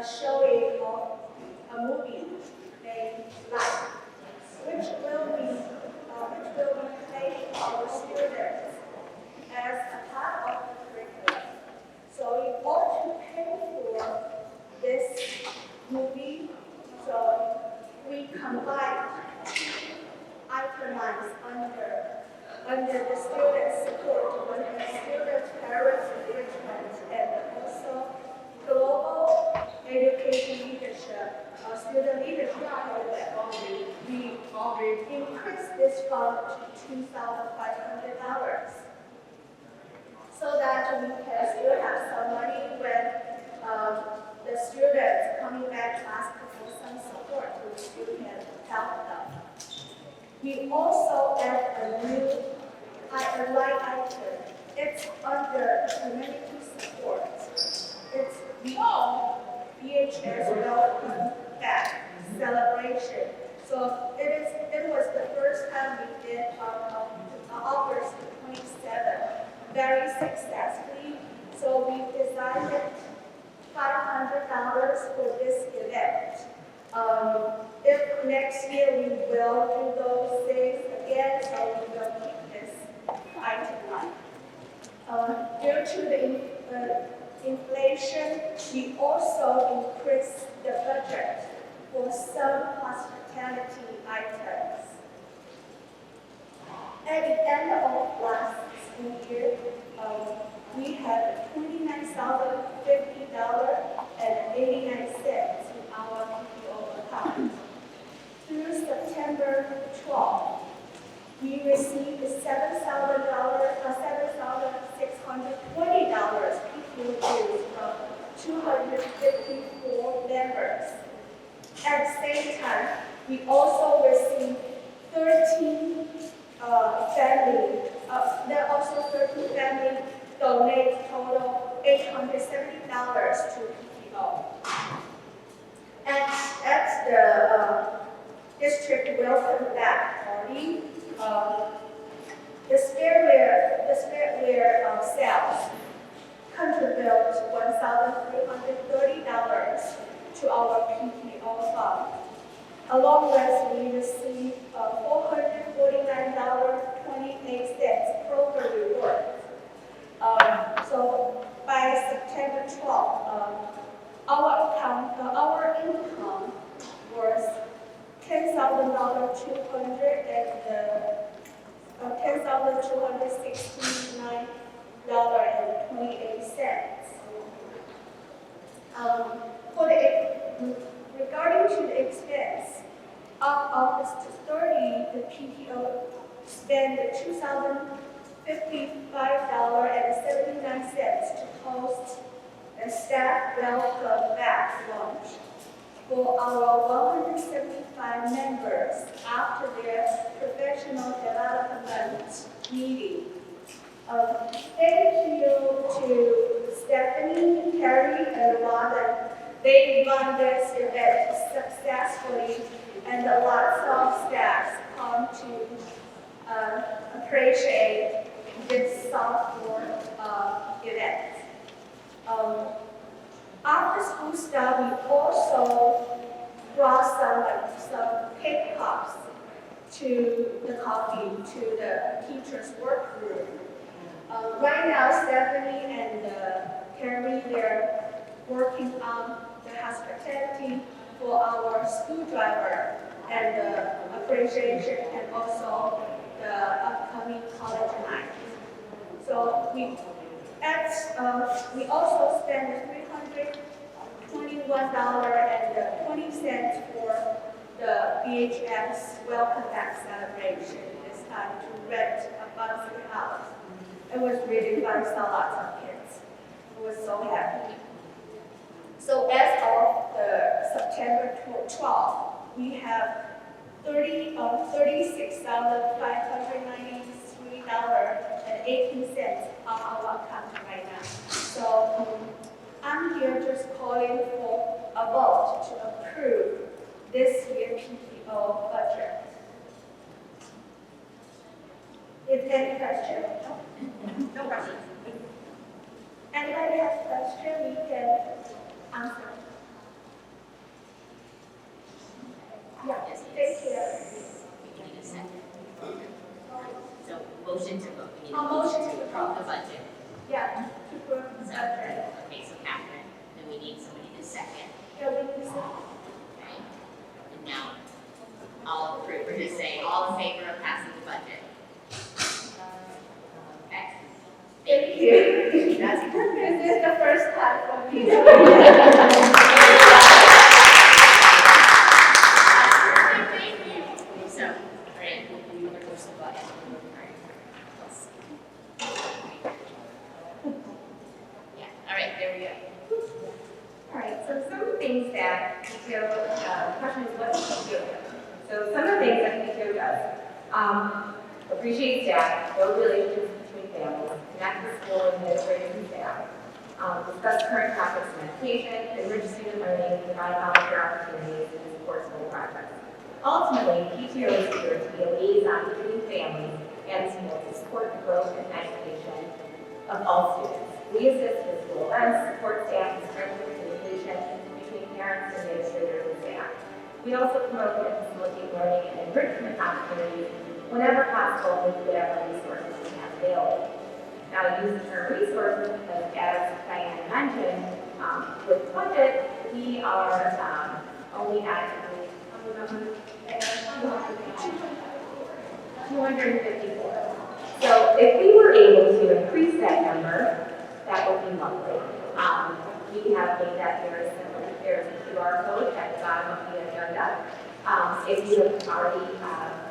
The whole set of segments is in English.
showing of a movie named Life, which will be played for our students as a part of the curriculum. So you ought to pay for this movie. So we combine items under the student support, under the student parents enrichment, and also global education leadership, student leadership program. We increased this fund to $2,500 so that we can still have some money when the students coming back to ask for some support, we still can help them. We also add a new line item. It's under community support. It's the BHS Welcome Back celebration. So it was the first time we did on August 27th, very successfully. So we decided $500 for this event. If next year we will do those things again, so we will keep this item line. Due to the inflation, we also increased the budget for some hospitality items. At the end of last school year, we had $29,050.89 in our PTO account. Through September 12th, we received $7,620 PTO dues from 254 members. At the same time, we also received 13 families donate total $870 to PTO. At the district welcome back party, the spareware sales contribute $1,330 to our PTO fund. Along with we received $449.28 program reward. So by September 12th, our income was $10,269.28. Regarding to the expense, on August 30, the PTO spent $2,055.79 to host a staff welcome back lunch for our 175 members after their professional development meeting. Thank you to Stephanie, Carrie, and Robin. They run this event successfully, and lots of staff come to appreciate this sophomore event. After school stuff, we also brought some cake cups to the coffee to the teachers' workroom. Right now, Stephanie and Carrie, they're working on the hospitality for our school driver and the appreciation and also the upcoming college night. So we also spent $321.20 for the BHS Welcome Back celebration this time to rent a bouncy house. It was really fun, saw lots of kids. I was so happy. So as of the September 12th, we have $36,593.18 on our account right now. So I'm here just calling for a vote to approve this year's PTO budget. Is there any question? No questions. Anybody has a question, we can answer. that PTO, the question is what does PTO do? So some of the things that PTO does, appreciate staff, build relationships between families, connect with school administrators and staff, discuss current topics in education, enrich student learning, provide volunteer opportunities, and support school projects. Ultimately, PTO is here to be a liaison between families and schools to support the growth and education of all students. We assist with school events, support staff, and strengthen communication between parents, administrators, and staff. We also promote and facilitate learning and enrichment opportunities whenever possible with whatever resources we have available. Now, I use the term resources because, as Diane mentioned, with budget, we are only at 254. So if we were able to increase that number, that would be lovely. We have made that very simple. There's a QR code at the bottom of the agenda. If you have already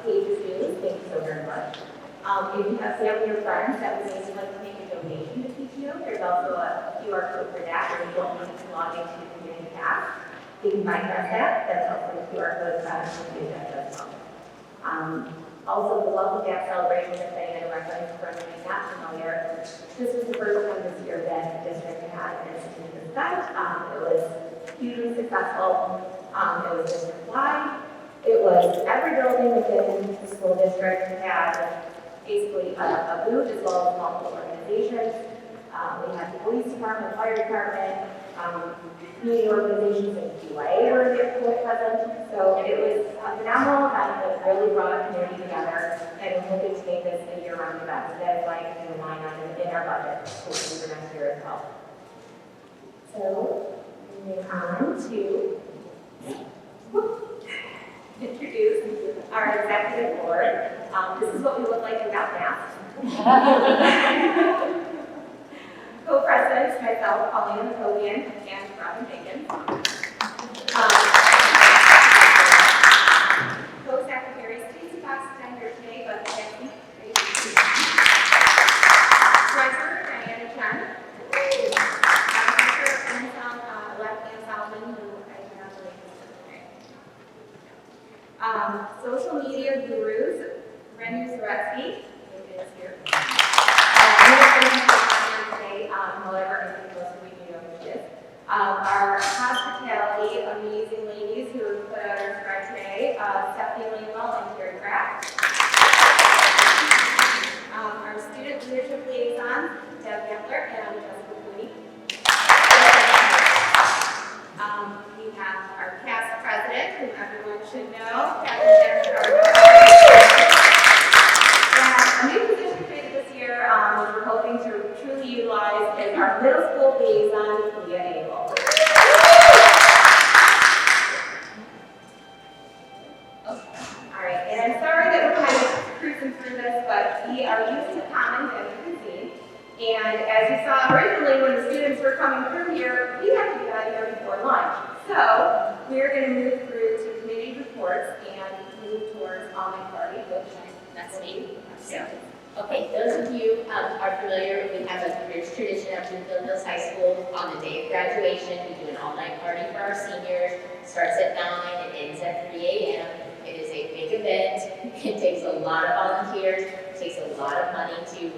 paid your dues, thank you so very much. If you have family or friends that would maybe like to make a donation to PTO, there's also a QR code for that, where you don't need to log into the community pass. You can bypass that. That's also a QR code that the agenda as well. Also, the Blackhawk Games celebration that Diana referenced for anyone not familiar. This was the first time this year that the district had an institute event. It was hugely successful. It was district-wide. It was every building within the school district had basically a booth as well as multiple organizations. We had the police department, fire department, community organizations, and QA were present. So it was a phenomenal event that really brought our community together, and we're hoping to make this a year-round event. So that is why it's in the line item in our budget, hopefully for next year as well. So moving on to introduce our executive board. This is what we look like without masks. Co-presidents, myself, Pauline Napoleon, and Robin Jenkins. Co-secretaries, Casey Fox is not here today, but Jackie. Treasurer, Diana Chen. Treasurer, Anne Solomon, who I cannot believe is today. Social media gurus, Renu Zaretsky, who is here. However, I think most of you know who she is. Our hospitality, amazing ladies who have put out our spread today, Sept and Terry Kraft. Our student leadership liaison, Deb Gepler and Jessica Cooney. We have our cast president, whom everyone should know, Captain Jennifer. And a new position created this year, which we're hoping to truly utilize, is our middle school liaison, Leah Abel. All right, and I'm sorry that we're kind of cruising through this, but we are using the commons, as you can see. And as you saw originally, when the students were coming through here, we have to get out of here before lunch. So we're going to move through to committee reports and move towards online party, which that's me. So, okay, those of you are familiar, we have a rich tradition at Bloomfield Hills High School. On the day of graduation, we do an all-night party for our seniors. It starts at 9, it ends at 3 a.m. It is a big event. It takes a lot of volunteers. It takes a lot of money to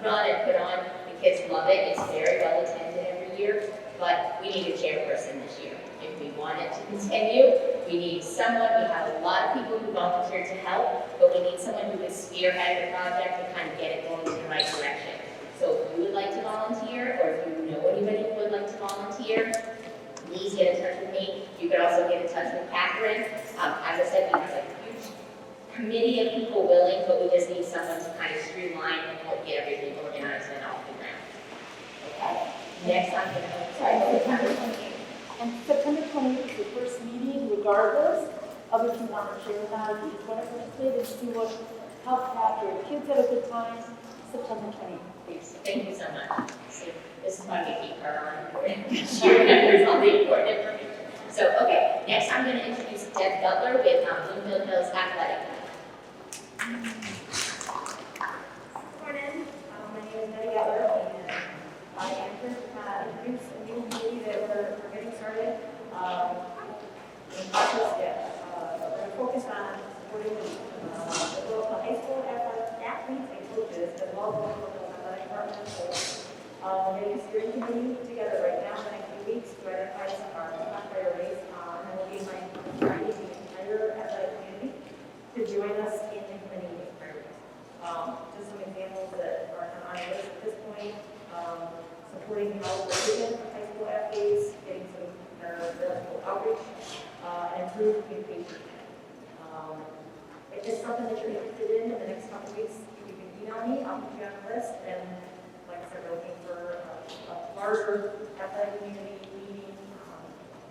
run and put on. The kids love it. It's very well attended every year, but we need a chairperson this year. If we want it to continue, we need someone. We have a lot of people who volunteer to help, but we need someone who can spearhead the project and kind of get it going in the right direction. So if you would like to volunteer, or if you know anybody who would like to volunteer, please get in touch with me. You can also get in touch with Catherine. As I said, we have a huge committee of people willing, but we just need someone to kind of streamline and help get everything organized and off the ground. Okay. Next, I'm going to, September 28th. And September 28th is the first meeting, regardless of if you want to share that, whatever you say, that you would help have your kids have a good time. September 28th. Please, thank you so much. So this is why we keep her on. She remembers all the important information. So, okay, next I'm going to introduce Deb Butler with Bloomfield Hills Athletic. Good morning. My name is Debbie Butler, and I am here to introduce a new committee that we're getting started. unique. Both the high school athletes and coaches, as well as the athletic department as a whole. Getting a steering committee together right now in the next few weeks to identify our top priorities, and we'll be inviting the entire athletic community to join us in implementing these priorities. Just some examples that are on our list at this point, supporting health within high school athletes, getting some better medical outreach, and improved communication. If it's something that you're interested in the next couple of weeks, you can email me, I'll put you on the list, and like I said, we're looking for a larger athletic community meeting,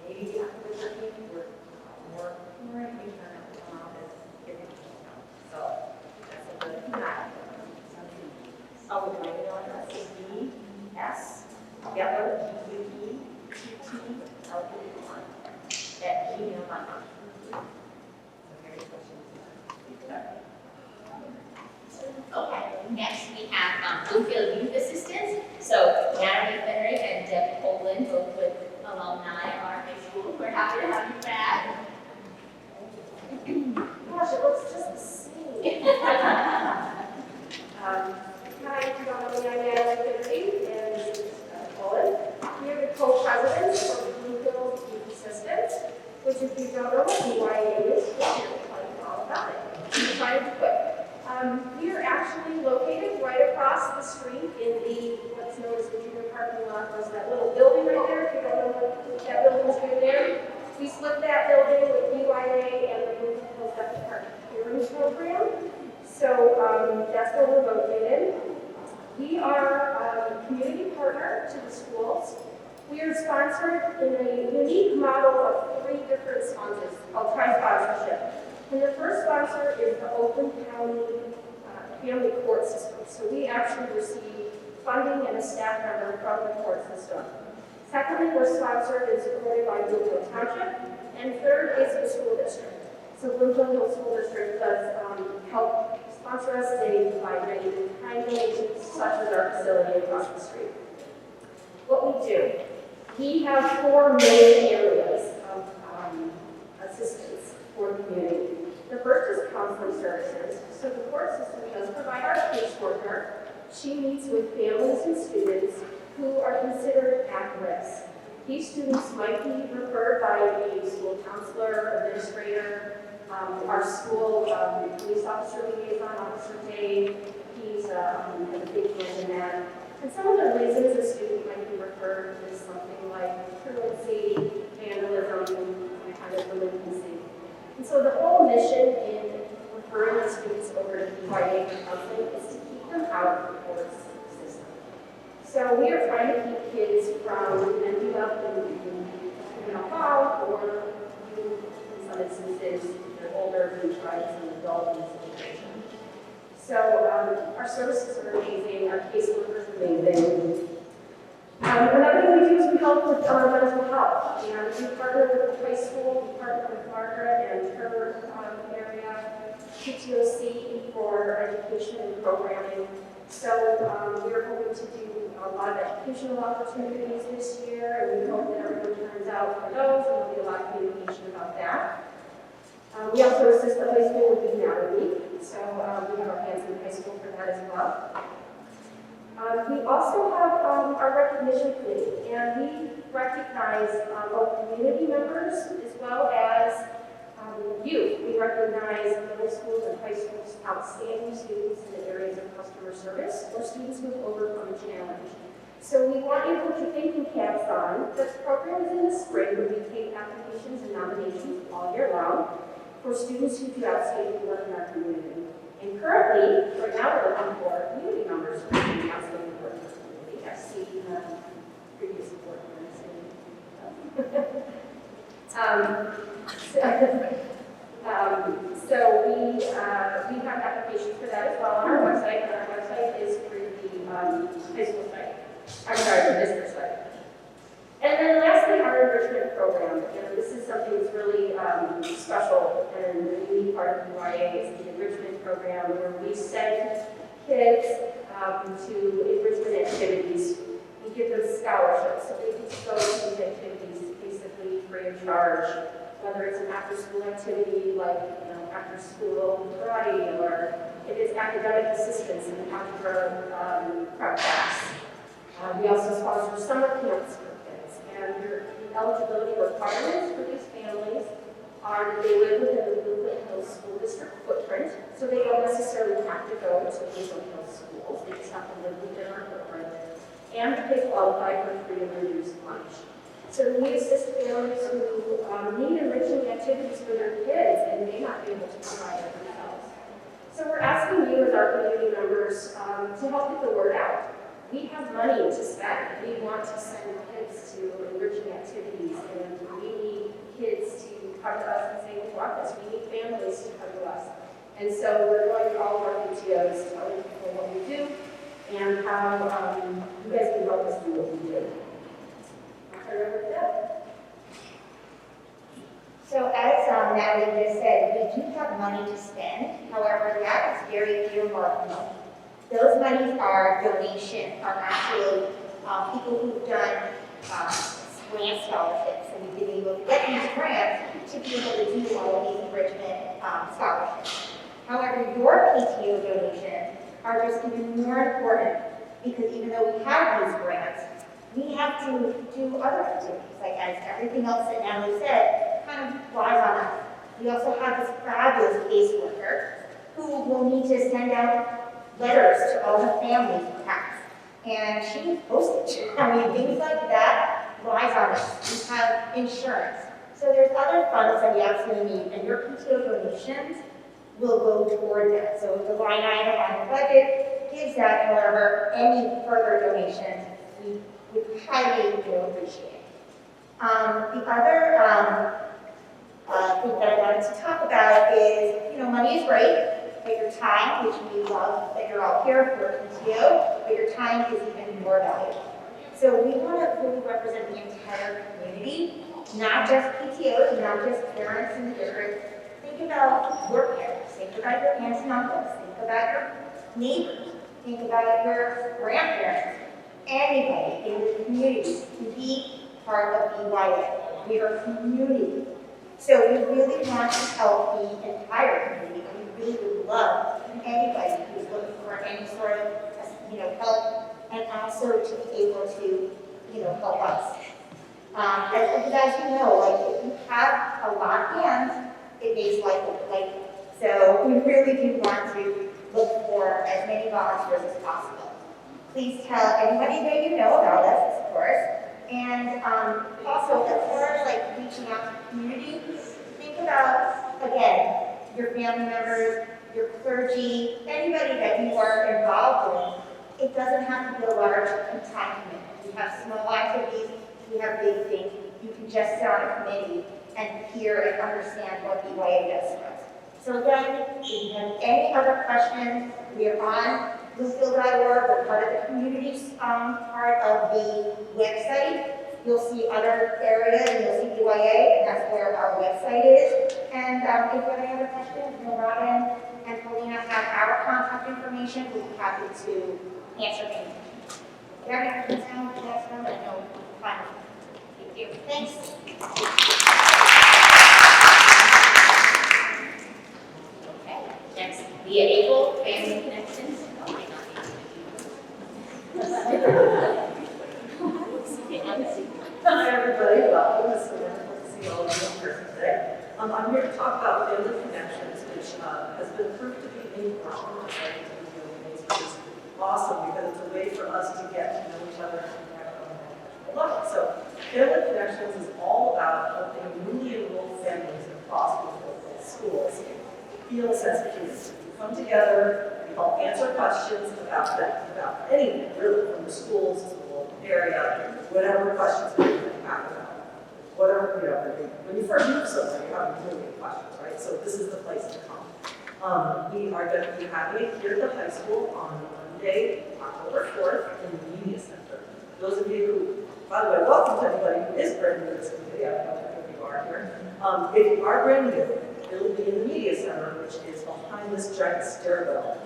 maybe after the 13th, or more information on this. So, that's a good map. Oh, my email address is bs.geller@gmail.com. Okay, next we have Bloomfield Youth Assistants. So Natalie Fenrick and Deb Poland, both with alumni of our high school. We're happy to have you back. Gosh, it looks just the same. Hi, predominantly I'm Natalie Fenrick and this is Poland. We are the co-presidents of the Bloomfield Youth Assistants, which if you don't know what BYA is, we'll tell you all about it. I'm trying to quit. We are actually located right across the street in the, what's known as the junior parking lot. There's that little building right there, if you don't know what that building's doing there. We split that building with BYA and the Bloomfield Sept Hearing Program. So that's where we're located. We are a community partner to the schools. We are sponsored in a unique model of 3 different sponsors called tri-sponsorship. And the first sponsor is the Oakland County Family Court System. So we actually receive funding and a staff member from the court system. Secondly, we're sponsored and supported by Bloomfield Township. And third is the school district. So Bloomfield School District does help sponsor us. They provide many kind donations, such as our facility across the street. What we do, we have 4 main areas of assistance for the community. The first is counseling services. So the court system does provide our caseworker. She meets with families and students who are considered at risk. These students might be referred by a school counselor, administrator, our school police officer liaison, Officer Dave. He's a big hand in that. And some of the reasons a student might be referred is something like truancy, vandalism, and kind of delinquency. And so the whole mission in referring the students over to BYA for counseling is to keep them out of the court system. So we are trying to keep kids from ending up in juvenile hall or in some instances, they're older and trying as an adult in the situation. So our services are amazing, our caseworkers are amazing. Another thing we do is we help with mental health. And we partner with the high school, we partner with Margaret and her area, PTOC for education and programming. So we're hoping to do a lot of educational opportunities this year, and we hope that everyone turns out for those, and there'll be a lot of communication about that. We also assist the high school with the Now Week, so we have our hands in the high school for that as well. We also have our recognition committee, and we recognize both community members as well as youth. We recognize middle schools and high schools outstanding students in the areas of customer service or students who have overcome a challenge. So we want you to put your thinking caps on. The program is in the spring where we take applications and nominations all year long for students who do outstanding work in our community. And currently, right now, we're looking for community members who do outstanding work in our community. I've seen previous board members. So we have applications for that as well on our website, and our website is through the high school site. I'm sorry, the district site. And then lastly, our enrichment program. And this is something that's really special and a unique part of BYA is the enrichment program where we send kids to enrichment activities. We give them scholarships so they can go to these activities basically free of charge, whether it's an after-school activity like, after-school karate, or if it's academic assistance in after prep class. We also sponsor summer camps for kids, and the eligibility requirements for these families are that they live within the Bloomfield Hills School District footprint, so they don't necessarily have to go to Bloomfield Hills schools, they just have to live within our footprint, and they qualify for free and reduced lunch. So we assist families who need enriching activities for their kids and may not be able to provide it themselves. So we're asking you as our community members to help get the word out. We have money to spend. We want to send kids to enriching activities, and we need kids to come to us and say, we want this. We need families to come to us. And so we're going to all of our PTOs telling people what we do and how you guys can help us do what we do. I'll turn it over to Deb. So as Natalie just said, we do have money to spend. However, that is very earmarked money. Those monies are donations, are actually people who've done grant scholarships, and we've been able to get these grants to be able to do all of these enrichment scholarships. However, your PTO donations are just even more important, because even though we have these grants, we have to do other activities, like as everything else that Natalie said, kind of lies on us. We also have this fabulous caseworker who will need to send out letters to all the families, perhaps, and she needs postage. I mean, things like that lies on us. We have insurance. So there's other funds that we absolutely need, and your PTO donations will go toward that. So the line item on the budget gives that. However, any further donations, we would highly appreciate. The other thing that I wanted to talk about is, money is great, but your time, which we love that you're all here for PTO, but your time is even more valuable. So we want to really represent the entire community, not just PTOs, not just parents in the district. Think about your parents, think about your aunts and uncles, think about your neighbors, think about your grandparents, anybody in the community to be part of BYA. We are a community. So we really want to help the entire community. We really would love anybody who's looking for any sort of, help, and also to be able to, help us. As you know, if you have a lot of hands, it makes life like. So we really do want to look for as many volunteers as possible. Please tell anybody that you know about us, of course. And also, as far as reaching out to the community, think about, again, your family members, your clergy, anybody that you are involved in. It doesn't have to be a large time commitment. We have small activities, we have big things. You can just sit on a committee and hear and understand what BYA does for us. So again, if you have any other questions, we are on Bloomfield.org. We're part of the community part of the website. You'll see other areas, and you'll see BYA, and that's where our website is. And if you have any other questions, Robin and Paulina have our contact information. We'll be happy to answer any questions. If you have any questions now, let us know. I know we're fine. Thank you. Thanks. Okay, next, via April, Family Connections. Oh, my Hi everybody, welcome. It's so wonderful to see all of you in person today. I'm here to talk about Family Connections, which has been proved to be in person, which is awesome because it's a way for us to get to know each other and connect on a level. So Family Connections is all about helping newly enrolled families across the schools feel a sense of community. We come together, we help answer questions about anything really, from the schools to the local area, whatever questions you have about whatever, when you first meet someone, you have a million questions, right? So this is the place to come. We are going to be having it here at the high school on Monday, October 4th in the Media Center. Those of you who, by the way, welcome to anybody who is brand new to this committee. I don't know if you are here. If you are brand new, it'll be in the Media Center, which is behind this giant stairwell.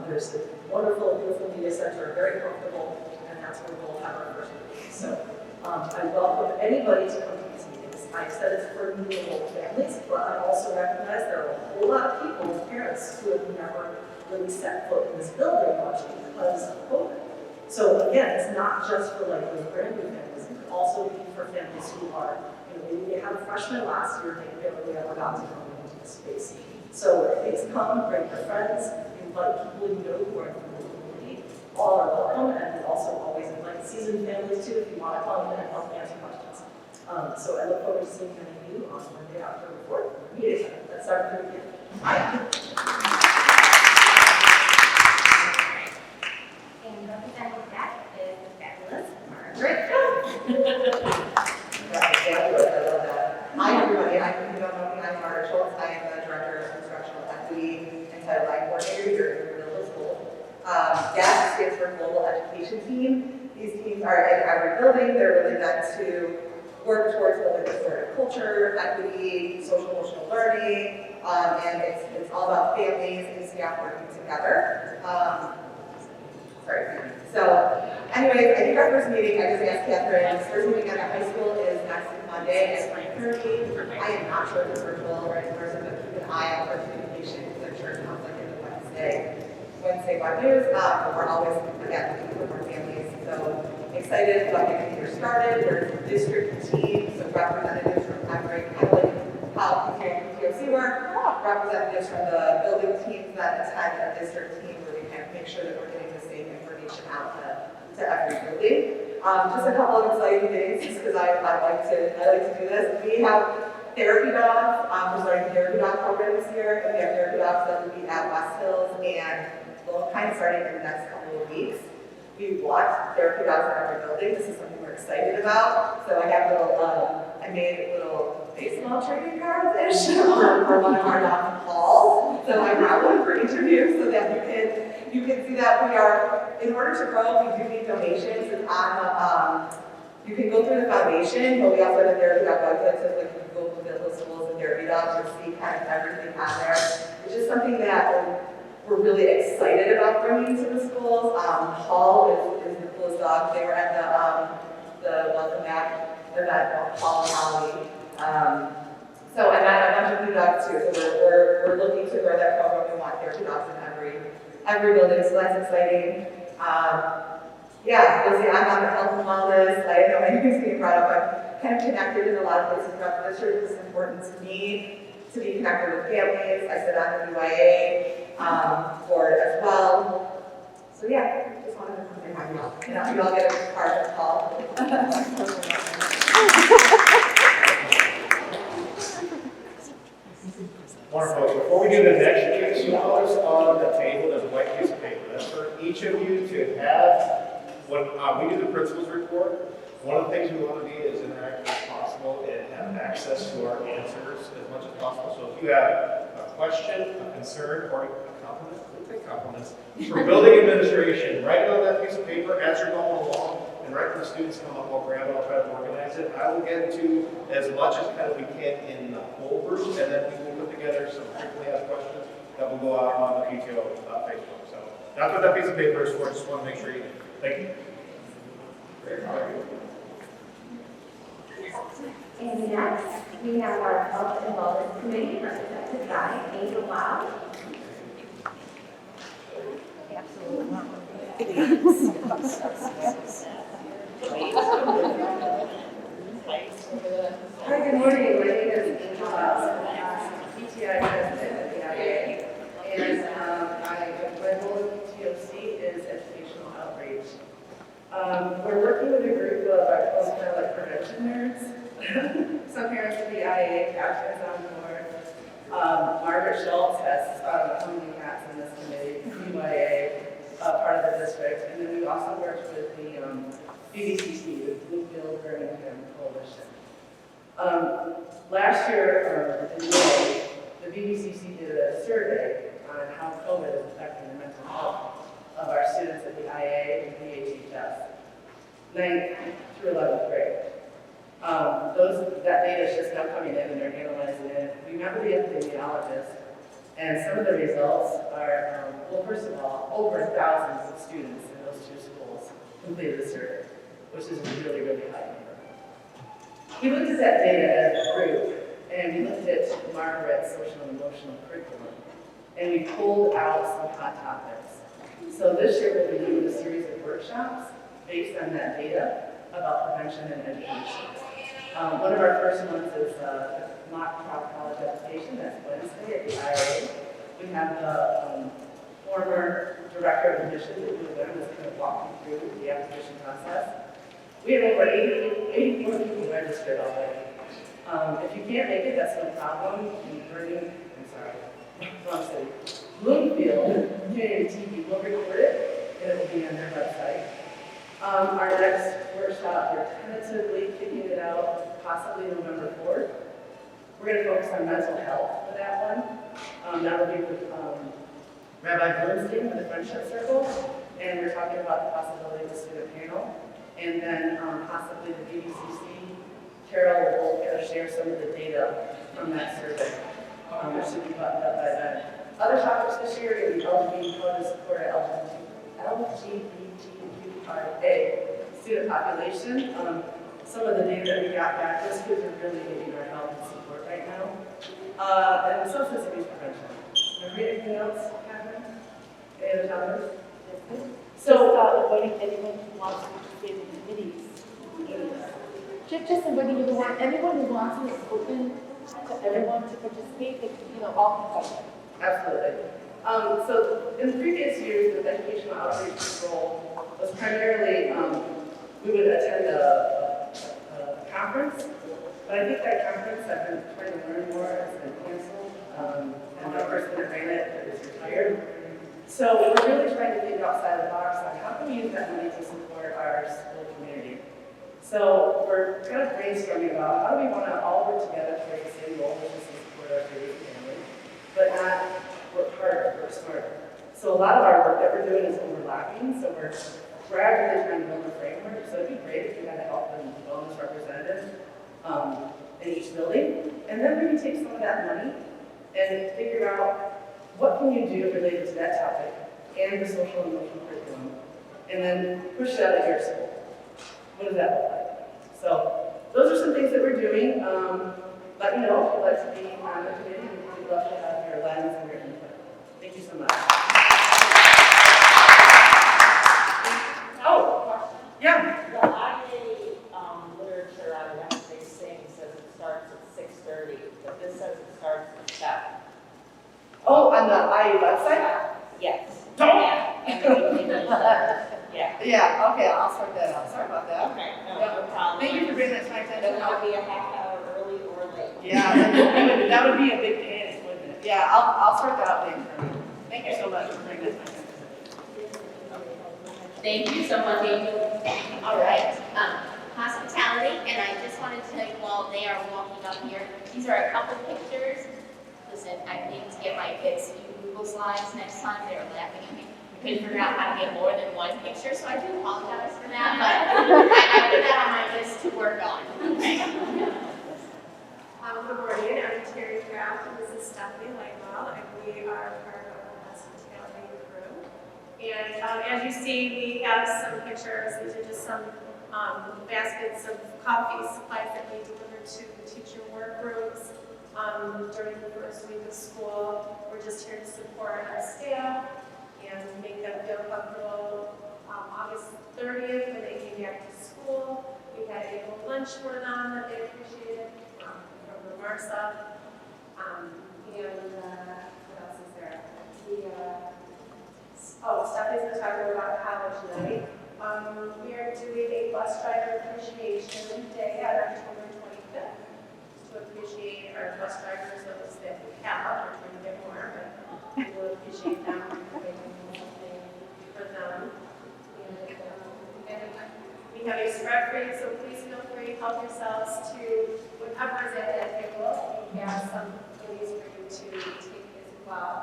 There's a wonderful, beautiful Media Center, very comfortable, and that's where we'll have our first meeting. So I welcome anybody to come to these meetings. I said it's for meaningful families, but I also recognize there are a whole lot of people, parents, who have never really set foot in this building much because of COVID. So again, it's not just for like those brand new families, it can also be for families who are, maybe they had a freshman last year, they barely ever got to come into the space. So please come, bring your friends, invite people you know who are in the community. All are welcome, and we also always invite seasoned families too if you want to come and help answer questions. So I look forward to seeing many of you on Monday, October 4th. Let's start with the And representing that is the fabulous Margaret Jones. Hi everybody, if you don't know me, I'm Margaret Schultz. I am the Director of Instructional Equity and Title IX Coordinator here at Reedorwell School. GAS stands for Global Education Team. These teams are in every building. They're really meant to work towards building restorative culture, equity, social emotional learning, and it's all about families and staff working together. So, anyways, I think our first meeting, I just asked Catherine, this first meeting at the high school is next Monday at 9:30. I am not sure if it's virtual or in person, but keep an eye out for communication because I'm sure it comes like in the Wednesday Web News. We're always, again, looking for more families. So excited about getting the year started. There's district teams, so representatives from every kind of like how PTOC work, representatives from the building teams that attend a district team where we can make sure that we're getting the same information out to every building. Just a couple of exciting things, just because I like to do this. We have therapy dogs. We're starting the therapy dog program this year, and we have therapy dogs that will be at West Hills and Lone starting in the next couple of weeks. We want therapy dogs in every building. This is something we're excited about. So I have I made little baseball training cards-ish for one of our dogs, Paul. So I brought one for each of you so that you can see that we are, in order to grow, we do need donations. And on the, you can go through the foundation, but we also have a therapy dog website, so like you can go to the schools and therapy dogs and see kind of everything on there. It's just something that we're really excited about bringing to the schools. Paul is the coolest dog. They were at the Welcome Back event, Paul and Holly. So and then a bunch of new dogs too. So we're looking to grow that program. We want therapy dogs in every building, so that's exciting. Yeah, you'll see I'm on the health and wellness. I know anything's being brought up. I'm kind of connected in a lot of places throughout the district. It's important to me to be connected with families. I sit on the UIA board as well. So yeah, just wanted to come and have you all. You all get a card from Paul. Wonderful. Before we do the next case, you notice on the table there's a white piece of paper. That's for each of you to have. When we do the principal's report, one of the things we want to be as interactive as possible and have access to our answers as much as possible. So if you have a question, a concern, or a compliment, don't take compliments, for building administration, write it on that piece of paper as you're going along, and right when the students come up, I'll grab it, I'll try to organize it. I will get to as much as kind of we can in the whole group, and then we will put together some frequently asked questions that will go out on the PTO Facebook. So that's what that piece of paper is for. Just want to make sure you. Thank you. And next, we have our Health and Wellness Committee represented by Angel Wow. Absolutely. Hi, good morning. My name is Angel Wow, PTI president at the IA, and my role at PTOC is educational outreach. We're working with a group of our close kind of like prevention nerds. Some parents of the IA, Catherine's on board. Margaret Schultz has so many hats in this committee, UIA, part of the district, and then we also worked with the BHSTV, the Bloomfield Birmingham Coalition. Last year, in May, the BHCC did a survey on how COVID is affecting the mental health of our students at the IA and BHHS, 9th through 11th grade. That data is just now coming in and they're analyzing it. We met with the epidemiologist, and some of the results are, well, first of all, over 1,000 students in those two schools completed the survey, which is a really, really high number. We looked at that data as a group, and we looked at Margaret's social and emotional curriculum, and we pulled out some hot topics. So this year we'll be doing a series of workshops based on that data about prevention and education. One of our first ones is mock trial college application. That's Wednesday at the IRA. We have the former director of admissions at U of M that's going to walk you through the application process. We have over 84 people registered already. If you can't make it, that's no problem. Wrong city. Bloomfield Community TV will record it, and it will be on their website. Our next workshop, we're tentatively kicking it out, possibly November 4th. We're going to focus on mental health for that one. That will be with Rabbi Bernstein with the Friendship Circle, and we're talking about the possibility of a student panel. And then possibly the BDCC, Carol will share some of the data from that survey. Which should be buttoned up by then. Other topics this year are going to be LGBT, how to support LGBTQIA student population. Some of the data that we got back, those kids are really needing our help and support right now. And substance abuse prevention. Anything else, Catherine? Any other topics? So, inviting anyone who wants to participate in committees. Just inviting anyone who wants to is open to everyone to participate, all can come. Absolutely. So in the previous years, the educational outreach role was primarily, we would attend a conference, but I think that conference, I've been trying to learn more, it's been canceled, and the person that ran it is retired. So we're really trying to think outside the box on how can we use that money to support our school community. So we're kind of brainstorming about how do we want to all work together towards the same goal, which is to support our students and family, but not work harder, work smarter. So a lot of our work that we're doing is overlapping, so we're gradually trying to build a framework. So it'd be great if we had a health and wellness representative in each building, and then we can take some of that money and figure out what can you do related to that topic and the social and emotional curriculum, and then push it out at your school. What does that look like? So those are some things that we're doing. Let me know if you'd like to be on the committee. We'd love to have your lens and your input. Thank you so much. Oh, yeah. The IA literature on Wednesday Sing says it starts at 6:30, but this says it starts at 7. Oh, on the IA website? Yes. Don't. Yeah. Yeah, okay, I'll sort that out. Sorry about that. Okay, no problem. Thank you for bringing that to my attention. Then I'll be a half hour early or late. Yeah, that would be a big panic, wouldn't it? Yeah, I'll sort that out later. Thank you so much for bringing that to my attention. Thank you so much, Amy. All right, hospitality, and I just wanted to tell you while they are walking up here, these are a couple pictures. Listen, I need to get my kids to do Google Slides next time. They were laughing at me. We couldn't figure out how to get more than one picture, so I do apologize for that, but I put that on my list to work on. Okay. Good morning, I'm Terry Kraft, and this is Stephanie Lightwell, and we are part of the hospitality crew. And as you see, we have some pictures. These are just some baskets of coffee supplies that we deliver to the teacher work groups during the first week of school. We're just here to support our staff and make them feel comfortable. August 30th, when they came back to school, we had a little lunch for them that they appreciated from the MARSA. What else is there? Stephanie's going to talk about college night. We are doing a bus driver appreciation day on October 25th to appreciate our bus drivers, those that we have. We're trying to get more, but we will appreciate them for making something for them. And we have a spread free, so please feel free to help yourselves to whatever is at that table. We have some goodies for you to take as well.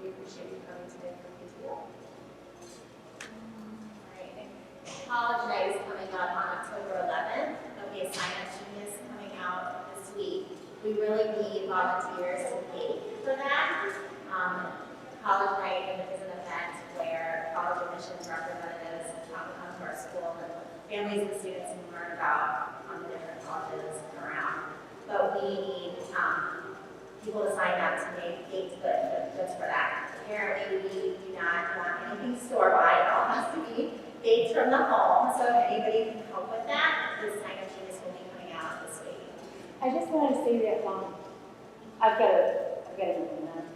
We appreciate you coming today for PTO. College night is coming up on October 11th. There'll be a sign-up sheet is coming out this week. We really need volunteers to pay for that. College night is an event where college admissions representatives come to our school and families and students can learn about the different lunches around. But we need, people to sign up to make baked goods for that. Apparently, we do not want anything store-bought, it all has to be baked from the home. So if anybody can help with that, the sign-up sheet will be coming out this week. I just want to say that, I've got a moment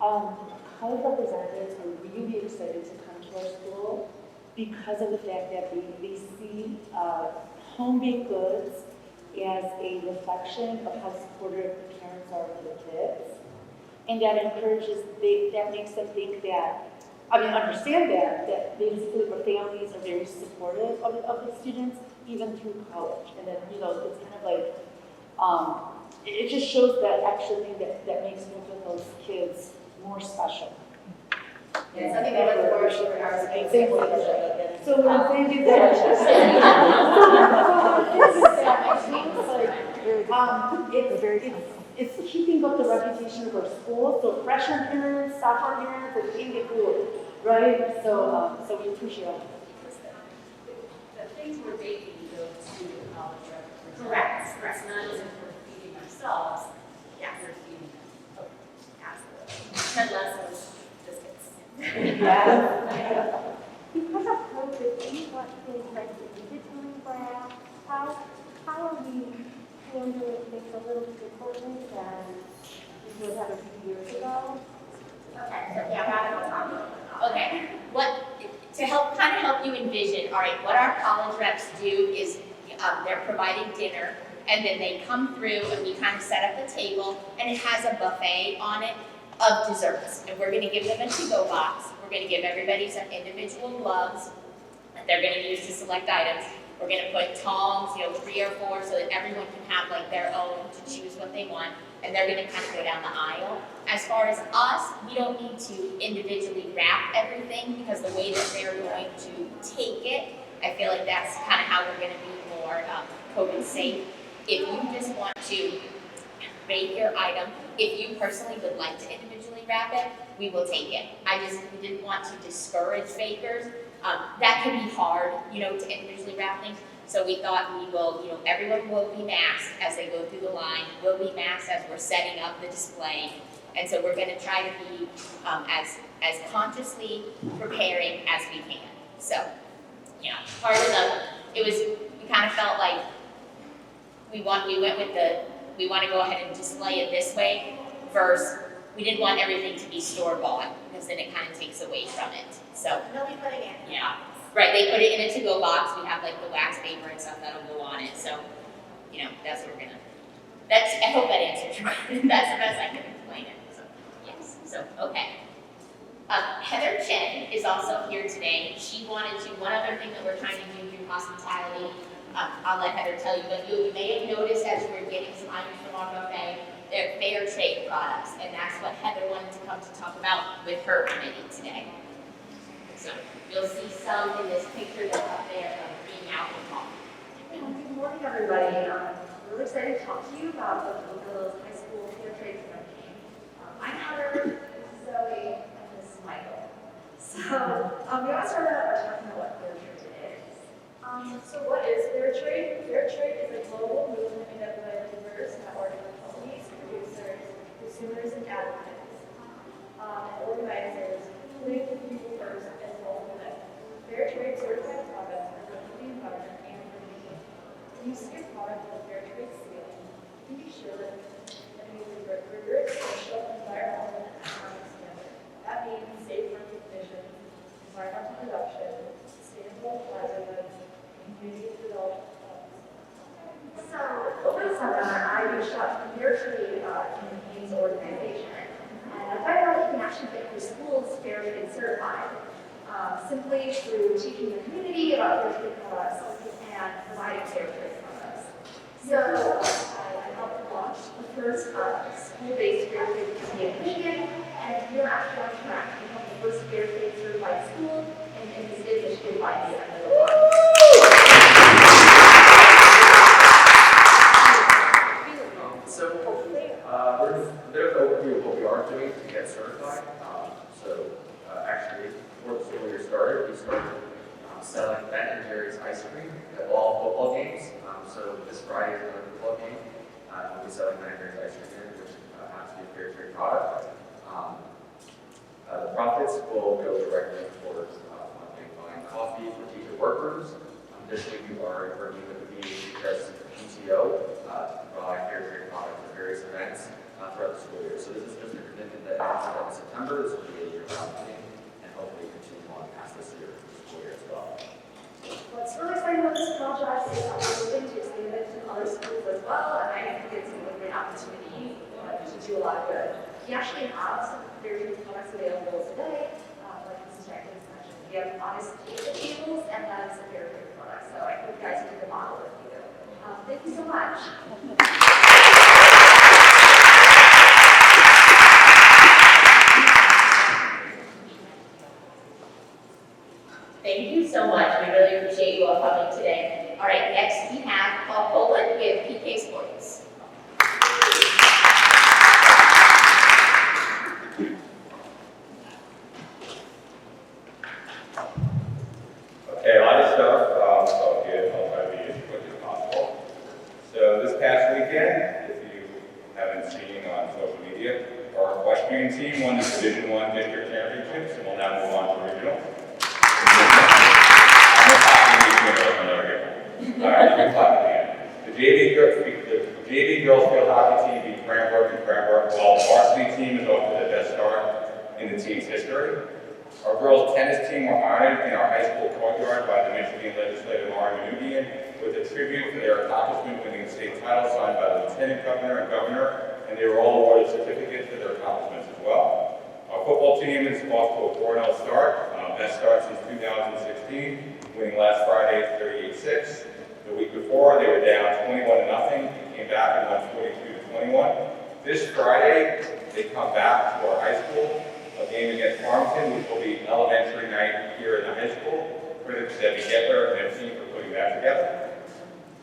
on. College representatives are really excited to come to our school because of the fact that they see home-baked goods as a reflection of how supportive the parents are for the kids. And that that makes them think that, understand that basically the families are very supportive of the students, even through college. And then, it's kind of like, it just shows that extra thing that makes me feel those kids more special. Yeah, something they look forward to in our space. So what I'm saying is that, it's keeping up the reputation of our school, so freshman parents, sophomore parents, and they get cool, right? So we appreciate it. The things we're baking go to the college representatives. Correct. It's not as if we're feeding ourselves. Yes. We're feeding them. Absolutely. Unless those biscuits. Yeah. Because of COVID, we want things like digitally graph. How are we handling things a little differently than we would have a few years ago? Okay, so yeah, Okay, to help you envision, all right, what our college reps do is they're providing dinner, and then they come through and we kind of set up the table, and it has a buffet on it of desserts. And we're gonna give them a to-go box. We're gonna give everybody some individual gloves that they're gonna use to select items. We're gonna put tongs, 3 or 4, so that everyone can have like their own to choose what they want. And they're gonna kind of go down the aisle. As far as us, we don't need to individually wrap everything because the way that they're going to take it, I feel like that's kind of how we're gonna be more COVID safe. If you just want to rate your item, if you personally would like to individually wrap it, we will take it. We didn't want to discourage bakers. That can be hard, to individually wrap things. So we thought we will, everyone will be masked as they go through the line. We'll be masked as we're setting up the display. And so we're going to try to be as consciously preparing as we can. So, part of we kind of felt like we want to go ahead and display it this way versus we didn't want everything to be store-bought because then it kind of takes away from it. So they'll be putting it. yeah, right. They put it in a to-go box. We have like the wax paper and stuff that'll go on it. So that's what we're gonna. I hope that answers your question. That's the best I can explain it. So yes. So okay. Heather Chen is also here today. She wanted to. One other thing that we're trying to do through hospitality. I'll let Heather tell you, but you may have noticed as we're getting some items from our buffet, they're fair trade products, and that's what Heather wanted to come to talk about with her committee today. So you'll see some in this picture that's up there of being out in hall. Good morning, everybody. I'm really excited to talk to you about the Bloomfield High School Fair Trade campaign. I'm Heather, this is Zoe, and this is Michael. So we want to start out by talking about what fair trade is. So what is fair trade? Fair trade is a global movement made up by a diverse network of companies, producers, consumers, and advocates, and organizers, including the people first and ultimate. Fair trade certified products are good for the environment and for people. When you see a product with a fair trade seal, you can be sure that it meets a rigorous social, environmental, and economic standard. That means safe working conditions, environmental production, sustainable livelihoods, and community development. So, over the summer, I reached out to the Fair Trade Campaigns organization, and I found out you can actually get your school's fair trade certified simply through teaching the community about fair trade products and providing fair trade products. So, I helped launch the first school-based fair trade campaign, and we're actually on track to become the first fair trade certified school in the state of Michigan by the end of the month. We're just a bit of an overview of what we are doing to get certified. Actually, before the school year started, we started selling Ben and Jerry's ice cream at all football games. So this Friday is another football game. We'll be selling 9 grades ice cream here, which happens to be a fair trade product. The profits will go directly towards funding buying coffee for teacher workers. Additionally, we are working with the BHHS PTO to provide fair trade products at various events throughout the school year. So this is just a commitment that ends in September. This will be a year-round thing, and hopefully continue on past this year, school year as well. What's really exciting about this project is that we're moving to expand it to other schools as well, and I think it's a great opportunity to do a lot of good. We actually have some very good products available today, like Mrs. Jenkins mentioned. We have honest tables, and that is a very good product. So I hope you guys can the model with you. Thank you so much. Thank you so much. We really appreciate you all coming today. All right, next we have Paul Poland with PK Sports. Okay, a lot of stuff, so I'll try to be as quick as possible. So this past weekend, if you haven't seen on social media, our equestrian team won the Division I district championships, and we'll now move on to regional. All right, you can clap again. The JV girls field hockey team beat Cranbrook and Cranbrook, while the varsity team is off to the best start in the team's history. Our girls tennis team were honored in our high school courtyard by the Michigan legislator Lauren Manugian with a tribute for their accomplishment winning the state title signed by the lieutenant governor and governor, and they were all awarded certificates for their accomplishments as well. Our football team is off to a 4-0 start, best start since 2016, winning last Friday 38-6. The week before, they were down 21-0, came back and won 42-21. This Friday, they come back to our high school, a game against Farmington, which will be elementary night here in the high school. Credit to Debbie Getler and her team for putting that together.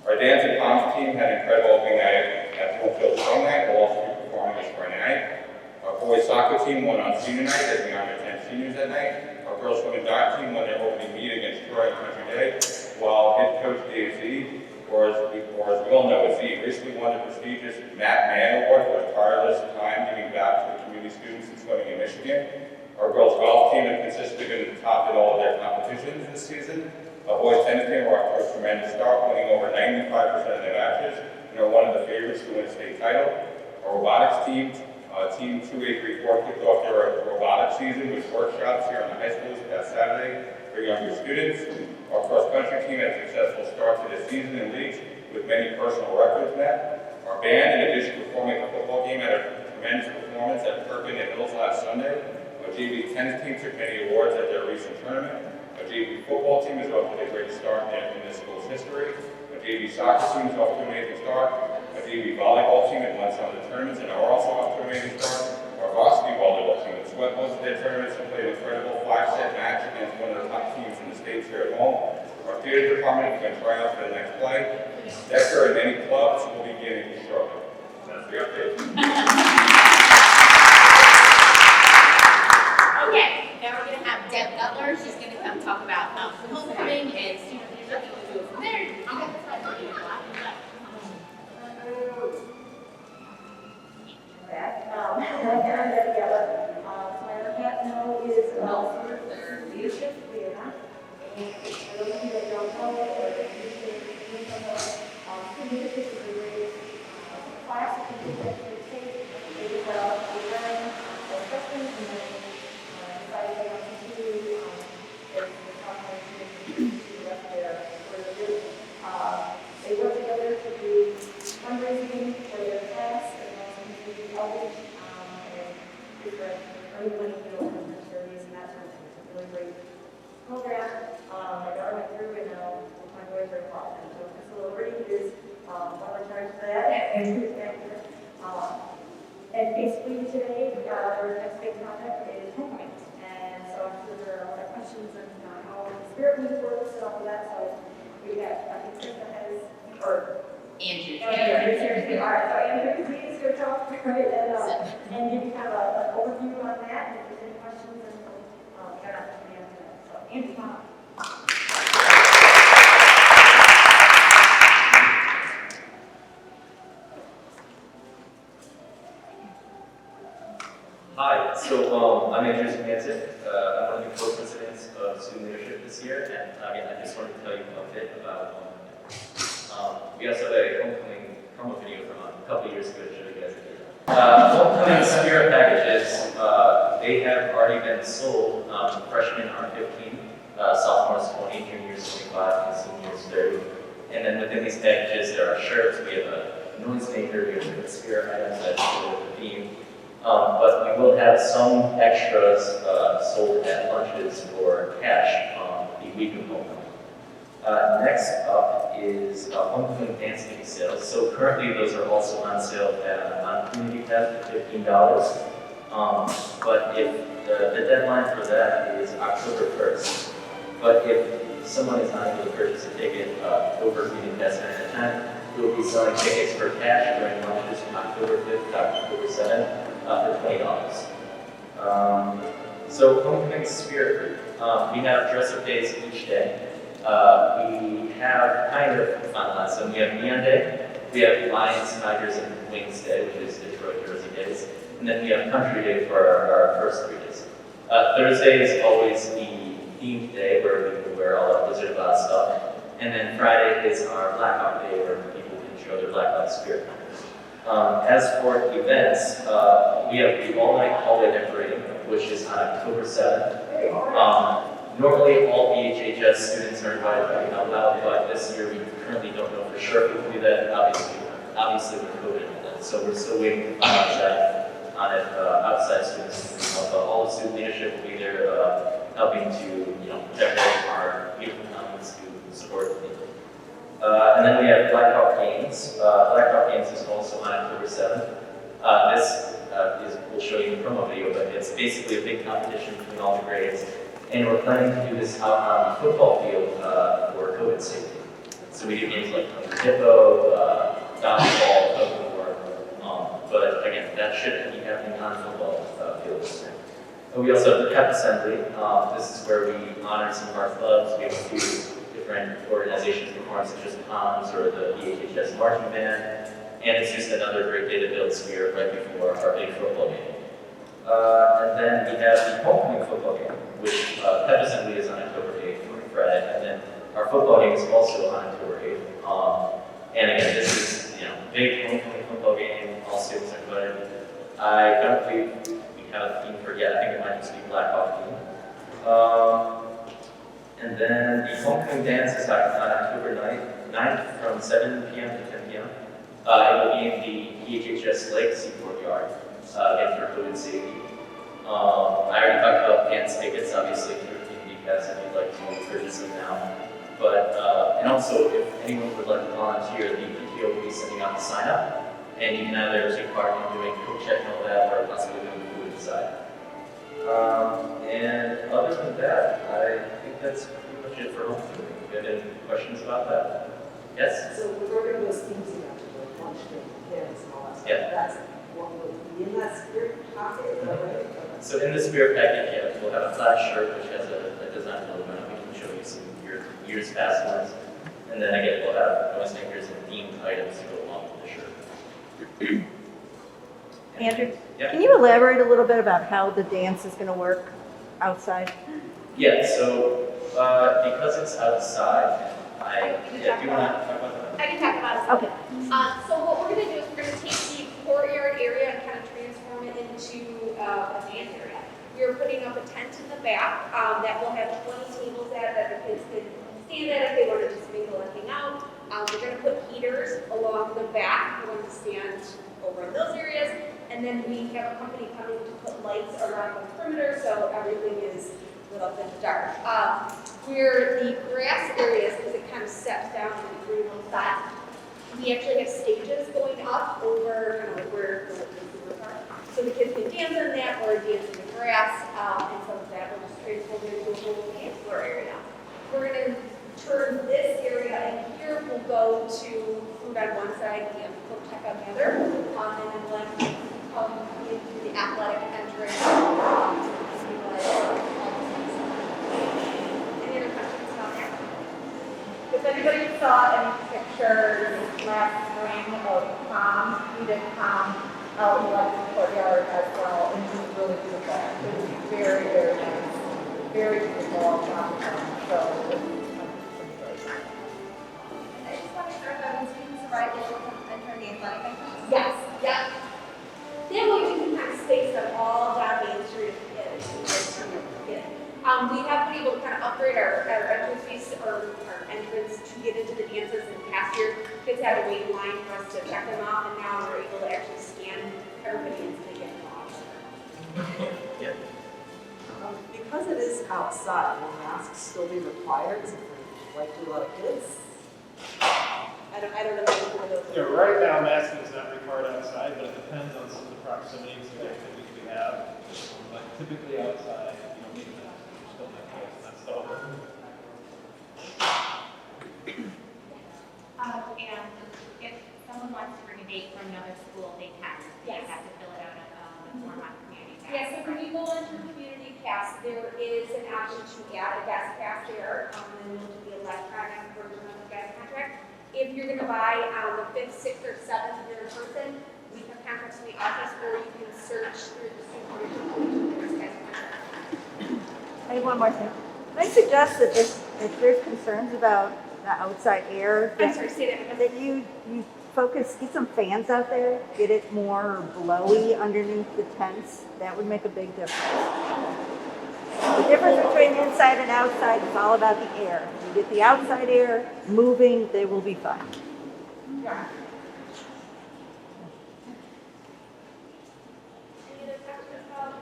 Our dance and comms team had an incredible opening night at Bloomfield Swing Night. We'll also be performing this Friday night. Our boys soccer team won on senior night as we honored 10 seniors that night. Our girls swim and dive team won their opening meet against Troy on Country Day, while head coach Dave Z, or as we all know, Z, recently won the prestigious Matt Mann Award for his tireless time giving back to the community students in swimming in Michigan. Our girls golf team have consistently been at the top in all of their competitions this season. Our boys tennis team were off to a tremendous start, winning over 95% of their matches, and are one of the favorites to win a state title. Our robotics team, Team 2834, kicked off their robotics season with workshops here on the high school this past Saturday for younger students. Our cross-country team had a successful start to the season in leagues with many personal records met. Our band, in addition to performing at the football game, had a tremendous performance at Perkin and Hills last Sunday. Our JV tennis team took many awards at their recent tournament. Our JV football team is off to a great start in this school's history. Our JV soccer team is off to an amazing start. Our JV volleyball team had won some of the tournaments and are also off to an amazing start. Our varsity volleyball team had swept most of their tournaments and played an incredible 5-set match against one of the top teams in the states here at home. Our theater department is going to try out for the next play. Decker and many clubs will be beginning shortly. That's the update. Okay, now we're going to have Deb Butler. She's going to come talk about homecoming and student leadership. We'll go from there. I'll get the slide for you. Leadership, we are not. And for those of you that don't know, or if you don't know, student leadership is a great class that you take. They develop, they learn, as freshmen, and then decide they want to do their conference to the rest of their career. They work together to do fundraising for their class, and also community outreach, and different early money meals and charities and that sort of thing. It's a really great program. My daughter went through and my boys are involved. And so Priscilla Reed is volunteering for that. And basically today, our next big project is homecoming. And so I'm sure there are a lot of questions on how the spirit week works and all of that. So we got, I think Krista has, or Andrew. Andrew, all right, so Andrew, please go talk, right, and give you kind of an overview on that, and if there's any questions, and got out to the end of that. So, Andrew, come on. Hi, I'm Enrichment. I'm one of the co-presidents of student leadership this year, and again, I just wanted to tell you a bit about we also have a homecoming promo video from a couple years ago to show you guys a homecoming spirit packages, they have already been sold. Freshmen are 15, sophomores 20, juniors 25, and seniors 30. And then within these packages, there are shirts, we have a noisemaker, we have different spirit items that go with the theme. But we will have some extras sold at lunches for cash the week of homecoming. Next up is homecoming dance ticket sales. So currently those are also on sale on Community Pass for $15. But if the deadline for that is October 1st. But if someone is not able to purchase a ticket over Community Pass during that time, we will be selling tickets for cash during lunches from October 5th to October 7th. For $20. So homecoming spirit, we have dress-up days each day. We have kind of finalized them. We have Neon Day, we have Lions, Tigers, and Wings Day, which is Detroit Jersey days, and then we have Country Day for our first 3 days. Thursday is always the themed day where we can wear all our Wizard of Oz stuff, and then Friday is our Blackhawk Day where people can show their Blackhawk spirit. As for events, we have the all-night hallway decorating, which is on October 7th. Normally, all BHHS students are invited to come out, but this year we currently don't know for sure if we can do that, obviously with COVID. So we're still waiting to finalize that on it. Outside students, but all the student leadership will be there helping to, decorate our beautiful commons to support the people. And then we have Blackhawk Games. Blackhawk Games is also on October 7th. We'll show you the promo video, but it's basically a big competition between all the grades. And we're planning to do this out on the football field for COVID safety. So we do games like Hippo, dodgeball, tug of war. But again, that should be happening on football fields. And we also have the pep assembly. This is where we honor some of our clubs. We have a few different organizations perform, such as POMS or the BHHS marching band, and it's just another great day to build spirit right before our big football game. And then we have the homecoming football game, which pep assembly is on October 8th, Friday, and then our football game is also on October 8th. And again, this is big homecoming football game. All students are invited. I don't believe we have a theme for yet. I think it might just be Blackhawk theme. And then the homecoming dance is on October 9th from 7 p.m. to 10 p.m. It will be in the BHHS Legacy Courtyard, again for COVID safety. I already talked about dance tickets, obviously, through Community Pass if you'd like to purchase them now. But, and also, if anyone would like to volunteer, the PTO will be sending out the sign up, and you can either take part in doing coat check and all that, or possibly doing the food inside. And other than that, I think that's pretty much it for homecoming. Do you have any questions about that? Yes? So we're going to those themes about the lunch and dance and all that stuff. Yeah. That's what will be in that spirit pocket, is that right? So in the spirit packet, yeah, we'll have a flat shirt which has a design logo on it. We can show you some years past ones. And then again, we'll have noisemakers and themed items to go along with the shirt. Andrew, Yeah. can you elaborate a little bit about how the dance is going to work outside? Yeah, so because it's outside, do you want to talk about that? I can talk about it. Okay. So what we're going to do is we're going to take the courtyard area and kind of transform it into a dance area. We're putting up a tent in the back that will have 20 tables that the kids can stand at if they want to just mingle and hang out. We're going to put heaters along the back for them to stand over in those areas. And then we have a company coming to put lights around the perimeter so everything is lit up in the dark. Where the grass areas, because it kind of steps down to the green side, we actually have stages going up over kind of where the consumers are. So the kids can dance in that or dance in the grass, and some of that will just transform into a whole dance floor area. We're going to turn this area, and here we'll go to food on one side and cook tech on the other, and then we'll come into the athletic entrance. Any other questions about that? If anybody saw any pictures last spring of prom, we did prom out in courtyard as well, and it was really beautiful. It was very, very nice, very beautiful. So it was I just want to start that when students arrive, they will enter the athletic entrance. Yes, yep. That way we can kind of space them all down Main Street and we have been able to kind of upgrade our entrance fees or our entrance to get into the dances, and past year kids had to wait in line for us to check them out, and now we're able to actually scan everybody until they get them off. Because it is outside, will masks still be required? Is it likely a lot of kids? I don't know if one of those. Yeah, right now, masking is not required outside, but it depends on some of the proximities of the activities we have. But typically outside, you don't need that. You're still not close, and that's the whole. And if someone wants to bring a date from another school, they can. They Yes. have to fill it out a form on community pass. Yeah, so when you go into Community Pass, there is an option to add a guest pass there, and then we'll do the electronic version of the guest contract. If you're gonna buy on the 5th, 6th, or 7th year in person, we have contracts in the office, or you can search through the supervision guest contract. I have one more thing. Can I suggest that if there's concerns about the outside air, I'm sorry, say that again. that you focus, get some fans out there, get it more blowy underneath the tents. That would make a big difference. The difference between inside and outside is all about the air. You get the outside air moving, they will be fine. Yeah. Any other questions about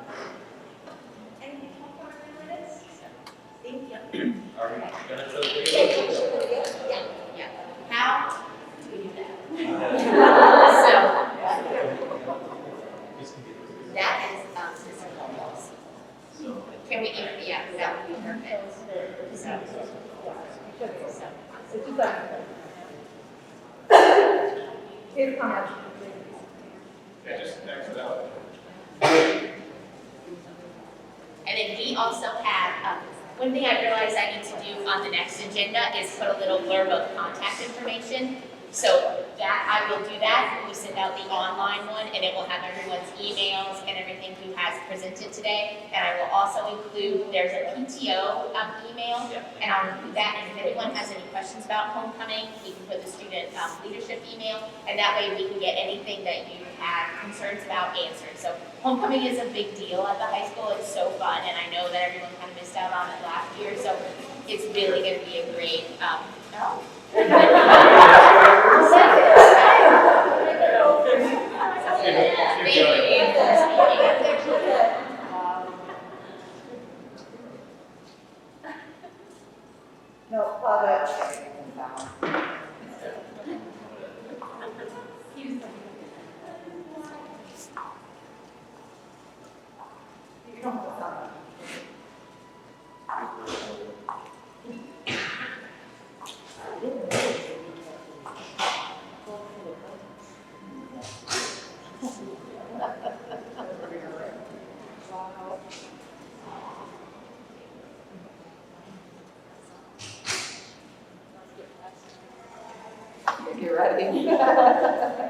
anything homecoming related? Thank you. Are we gonna show the video? Yeah. How do we do that? So, that is, Mr. Holmes. Can we even, yeah, that would be perfect. So. Here's how much. Yeah, just exit out. And then we also have, one thing I realized I need to do on the next agenda is put a little blurb of contact information. So that, I will do that. We send out the online one, and it will have everyone's emails and everything who has presented today. And I will also include, there's a PTO email, and I'll include that. And if anyone has any questions about homecoming, we can put the student leadership email, and that way we can get anything that you have concerns about answered. So homecoming is a big deal at the high school. It's so fun, and I know that everyone kind of missed out on it last year. So it's really going to be a great, no. no, Father. You don't have to stop. You're ready.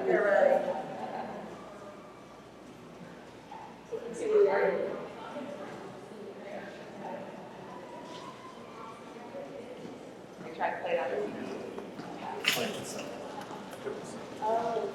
You're ready. You try to play it on the TV. Oh.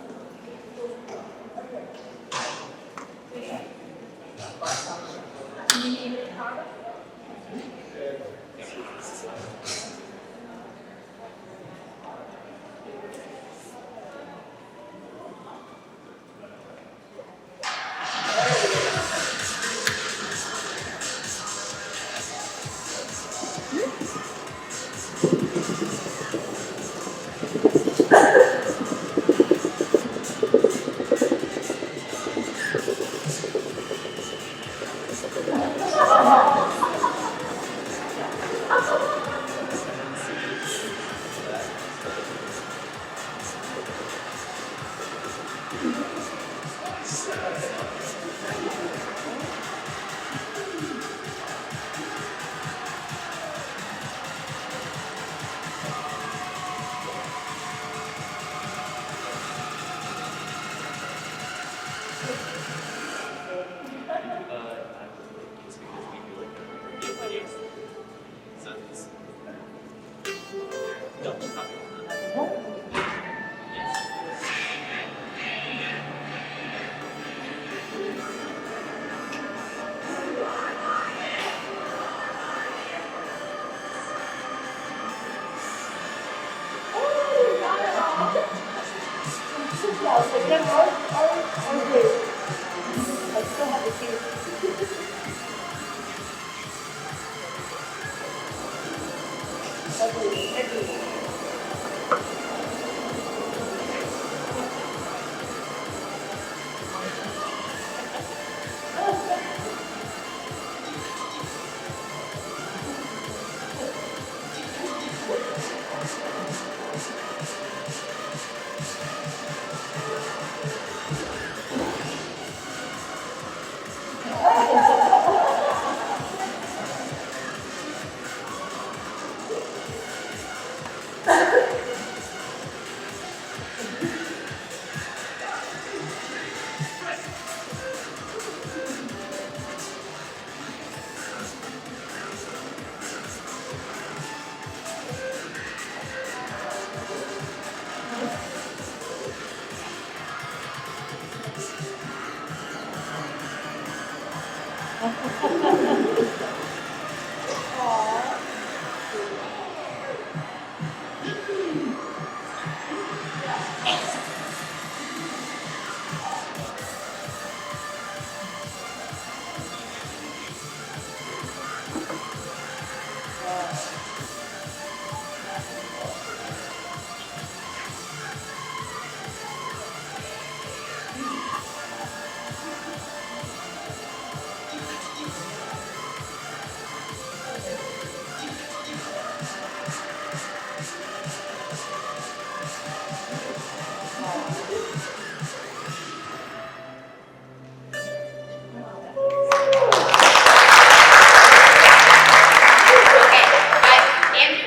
Andrew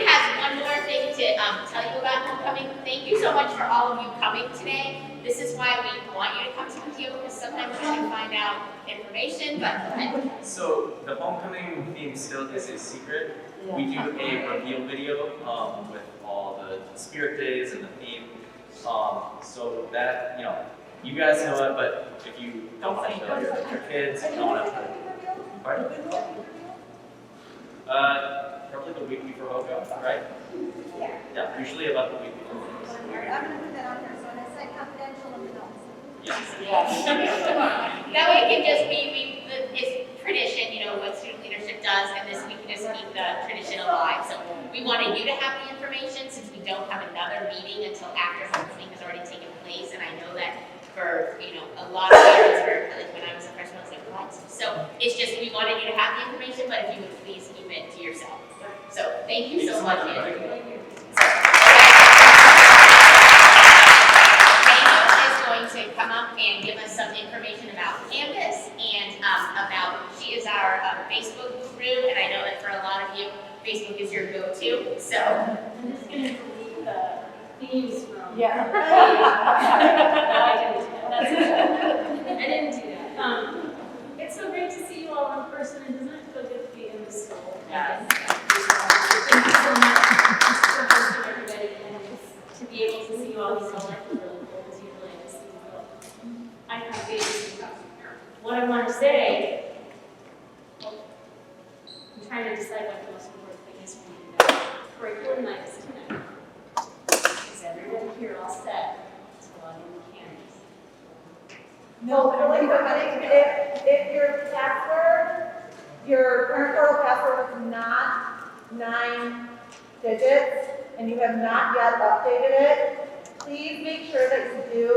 has one more thing to tell you about homecoming. Thank you so much for all of you coming today. This is why we want you to come to PTO, because sometimes you can find out information, but So the homecoming theme still is a secret. We do a reveal video with all the spirit days and the theme. So that, you guys know it, but if you don't want to show your kids, you don't want to. Pardon? Probably the week before homecoming, right? Yeah, usually about the week before. I'm gonna put that on here, so when I say confidential, let me know. Yes. that way it can just be, it's tradition, what student leadership does, and this we can just keep the tradition alive. So we wanted you to have the information since we don't have another meeting until after homecoming has already taken place, and I know that for, a lot of parents, like when I was a freshman, I was like, what? So it's just, we wanted you to have the information, but if you would please keep it to yourself. So thank you so much, Andrew. Daniel is going to come up and give us some information about Canvas and she is our Facebook guru, and I know that for a lot of you, Facebook is your go-to, so. I'm just going to delete the themes from. Yeah. No, I didn't do that. That's it. I didn't do that. It's so great to see you all in person, and doesn't it feel good to be in the school? Yes. Thank you so much for hosting everybody, and to be able to see you all is really cool, because usually I just see you all. I have babies. What I want to say, I'm trying to decide what the most important thing is for me to know. Curriculum night is tonight. Is everybody here all set to log in the cameras? No, really quick, if your password, your current portal password is not 9 digits and you have not yet updated it, please make sure that you do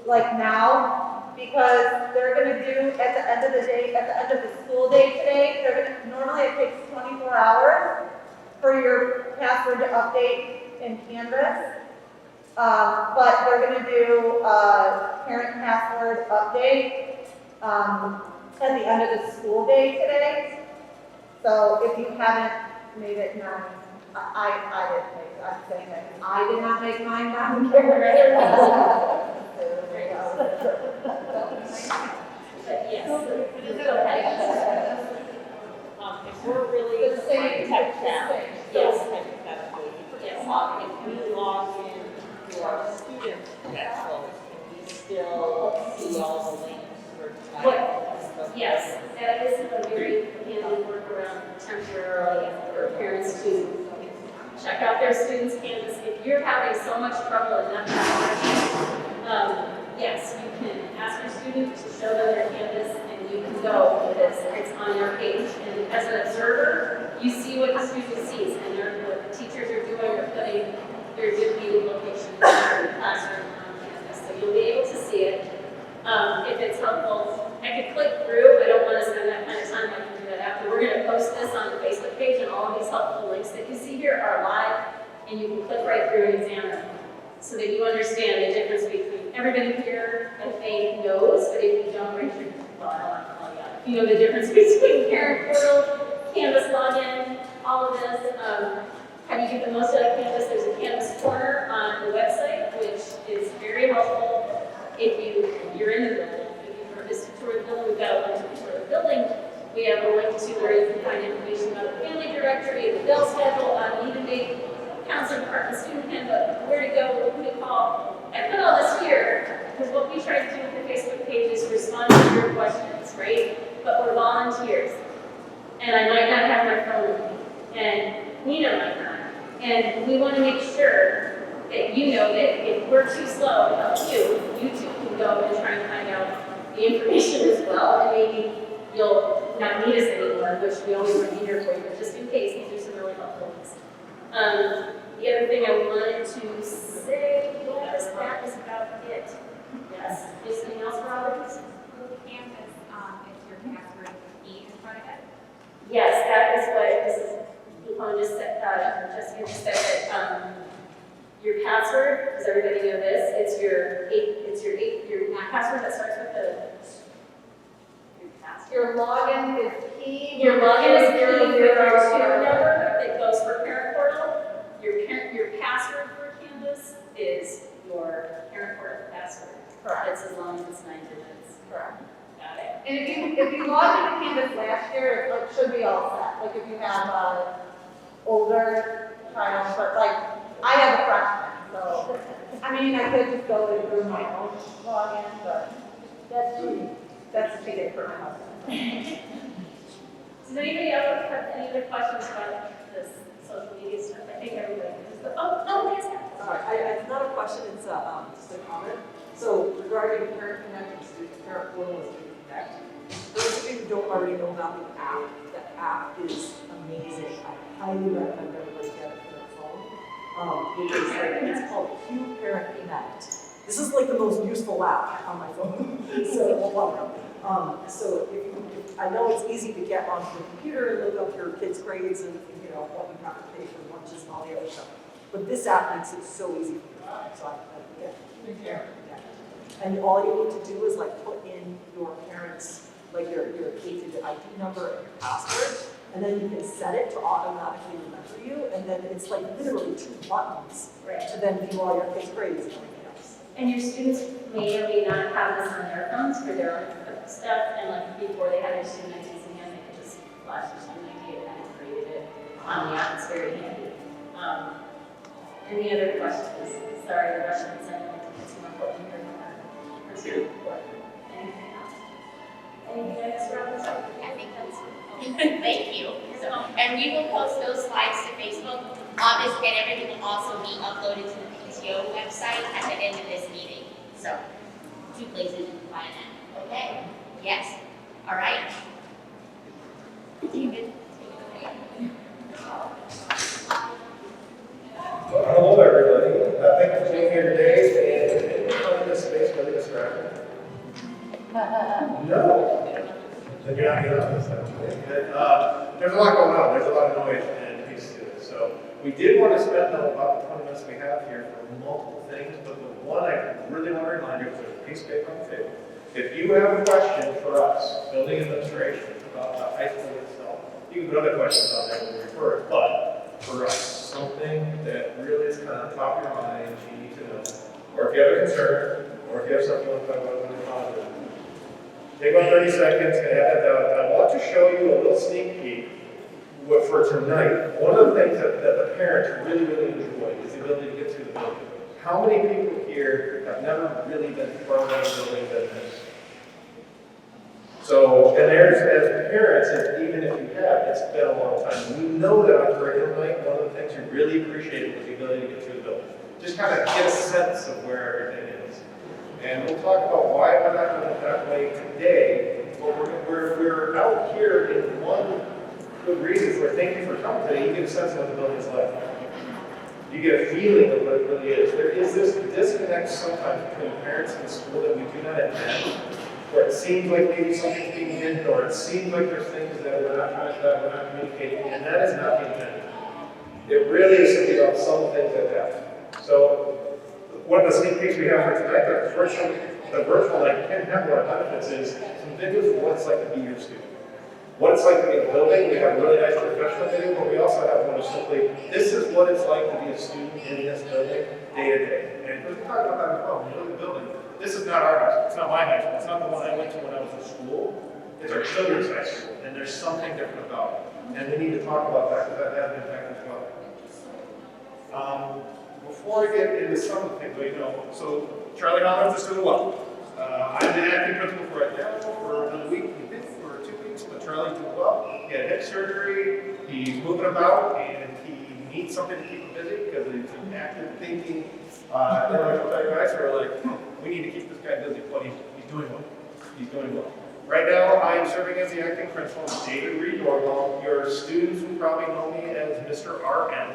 like now, because they're going to do at the end of the day, at the end of the school day today, normally it takes 24 hours for your password to update in Canvas. But they're going to do a parent password update at the end of the school day today. So if you haven't made it known, I didn't make it. I'm saying that I did not make mine down here. But yes, it's okay. If we're really The same, hypothetically, Yes. hypothetically, Yes. if we log in to our student credentials, can we still see all the links for tonight? Yes, that is a very handy workaround temporarily for parents to check out their students' Canvas. If you're having so much trouble and not yes, you can ask your student to show them their Canvas, and you can go because it's on their page. And as an observer, you see what the student sees, and what the teachers are doing, they're putting their good meeting location in their classroom on Canvas, so you'll be able to see it. If it's helpful, I could click through. I don't want to spend that kind of time. I can do that after. We're going to post this on the Facebook page, and all of these helpful links that you see here are live, and you can click right through and examine them so that you understand the difference between everybody here. I think knows, but if you don't, raise your well, I don't want to call you out. You know the difference between parent portal, Canvas login, all of this. How do you get the most out of Canvas? There's a Canvas corner on the website, which is very helpful if you're in the building. If you've heard this tour of the building, we've got a link to the tour of the building. We have a link to where you can find information about the family directory, the bill schedule, need and date, counseling department, student handbook, where to go, who to call. I put all this here because what we try to do with the Facebook page is respond to your questions, right? but we're volunteers. And I might not have my phone with me, and Nina might not. And we want to make sure that you know that if we're too slow to help you, you too can go and try and find out the information as well, and maybe you'll not need us anymore, which we always want to be here for you, but just in case, these are some really helpful ones. The other thing I wanted to say was that is about it. Yes. Anything else, Robert? Canvas, is your password key in front of it? Yes, that is what Mrs. Lupone just said, Jessica just said that, your password, does everybody know this? It's your password that starts with Your login is key. your login is key with your 2 000. number that goes for parent portal. Your password for Canvas is your parent portal password. Correct. It's as long as it's 9 digits. Correct. Got it. And if you logged into Canvas last year, it should be all set. Like if you have older child, but like I have a freshman, so I mean I could just go and do my own login, but that's cheating for my husband. Does anybody else have any other questions about this social media stuff? I think everybody does. Oh, yes. It's not a question, it's just a comment. So regarding Parent Connect and Student Parent Portal and Student Connect, those of you who don't already know about the app is amazing. I highly recommend everybody get it for their phone. It's called Q Parent Connect. This is like the most useful app on my phone, so welcome. So I know it's easy to get onto the computer and look up your kids' grades and what you have to pay for lunches and all the other stuff. But this app makes it so easy for you. So yeah. And all you need to do is like put in your parents, like your K-ID number and your password, and then you can set it to automatically remember you, and then it's like literally 2 buttons to then view all your kids' grades and everything else. And your students may or may not have this on their phones for their own stuff, and like before they had their student IDs in hand, they could just flash their student ID and then created it on the app. It's very handy. Any other questions? Sorry, the Russians, I know it's more important here than that. Anything else? Anything else, Robin? I think that's it. Thank you. So, and we will post those slides to Facebook. And everything will also be uploaded to the PTO website at the end of this meeting. So, 2 places you can find that. Okay? Yes. All right. David, take it away. Well, hello, everybody. Thank you for being here today. And find this space really distracting? No. Then you're not getting on this time. There's a lot going on. There's a lot of noise and pieces to it. So we did want to spend about the 20 minutes we have here for multiple things, but the one I really want to remind you is there's a piece of paper on the table. If you have a question for us, building administration, about the high school itself, you can put other questions on there when we refer it, but for us, something that really is kind of top of your mind, you need to know, or if you have a concern, or if you have something you want to talk about really positive, take about 30 seconds and have that down. I want to show you a little sneak peek for tonight. One of the things that the parents really, really enjoy is the ability to get through the building. How many people here have never really been thrown out of a building than this? So, and there's, as parents, and even if you have, it's been a long time. We know that on curriculum night, one of the things we really appreciated was the ability to get through the building. Just kind of get a sense of where everything is. And we'll talk about why we're not doing it that way today, but we're out here in one good reason for thank you for coming today. You get a sense of what the building's like. You get a feeling of what it really is. There is this disconnect sometimes between parents and school that we do not intend, where it seems like maybe something's being hidden, or it seems like there's things that we're not communicating, and that is not the intent. It really is simply about some things that happen. So, one of the sneak peeks we have for tonight, the virtual night can have a lot of benefits, is some videos of what it's like to be your student. What it's like to be in a building. We have a really nice professional video, but we also have one of simply, this is what it's like to be a student in this building day to day. And we talk about that as well. When you look at the building, this is not our high school. It's not my high school. It's not the one I went to when I was in school. It's our children's high school, and there's something different about it. And we need to talk about that, because that has an impact as well. Before I get into some of the things, so Charlie Holland's is doing well. I'm the acting principal for right now for another week, for 2 neck surgery. He's moving about, and he needs something to keep him busy because he's an active, thinking intellectual type guy. So we're like, we need to keep this guy busy, but he's doing well. He's doing well. Right now, I am serving as the acting principal, David Reedorwell. Your students will probably know me as Mr. R.M.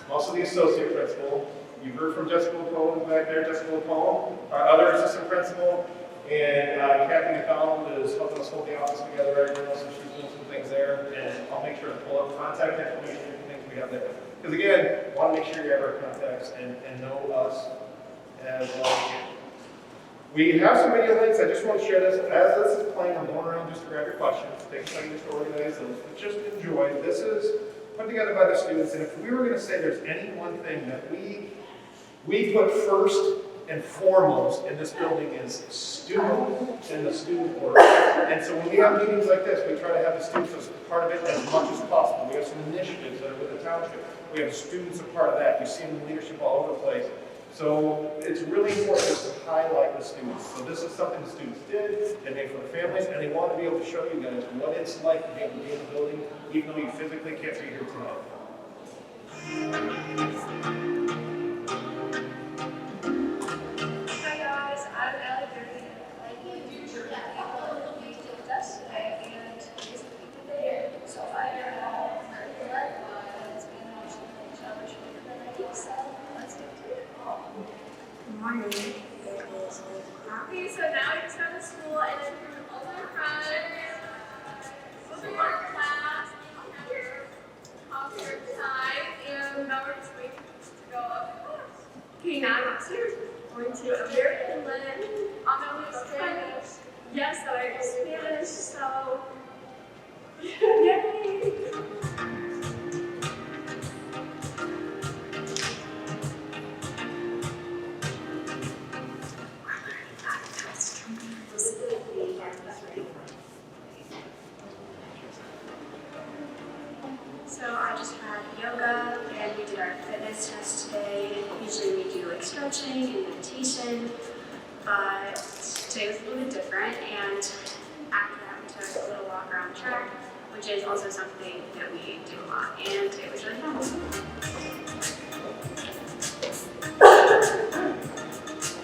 I'm also the associate principal. You heard from Jessica LaPone back there, Jessica LaPone, our other assistant principal, and Kathy McDonald is helping us hold the office together right now, so she's doing some things there, and I'll make sure to pull up contact information and things we have there. Because again, I want to make sure you have our contacts and know us as well as you can. We have some video links. I just want to share this. As this is playing, I'm going around just to grab your questions. Take a second just to organize those. But just enjoy. This is put together by the students. And if we were going to say there's any one thing that we put first and foremost in this building is students and the student work. And so when we have meetings like this, we try to have the students as part of it as much as possible. We have some initiatives that are with the township. We have students a part of that. You see them in leadership all over the place. So it's really important to highlight the students. So this is something the students did, and made for the families, and they want to be able to show you guys what it's like to be able to be in the building, even though you physically can't be here tonight. Hi guys, I'm Allie Berry. I do desk today, and these are the people there. So I have Enrichment, it's been watching the challenge for the night, so let's get to it. Good morning. It is Okay, so now you're just out of school and then you're all my friends. We'll be in class, concert time, and now we're just waiting to go up. Okay, now I'm upstairs. Going to American Lynn. I'm going to Spanish. Yes, I know Spanish, so yay! So I just had yoga and we did our fitness test today. Usually we do like stretching and meditation, but today was a little bit different, and after that we took a little walk around the track, which is also something that we do a lot, and it was really fun.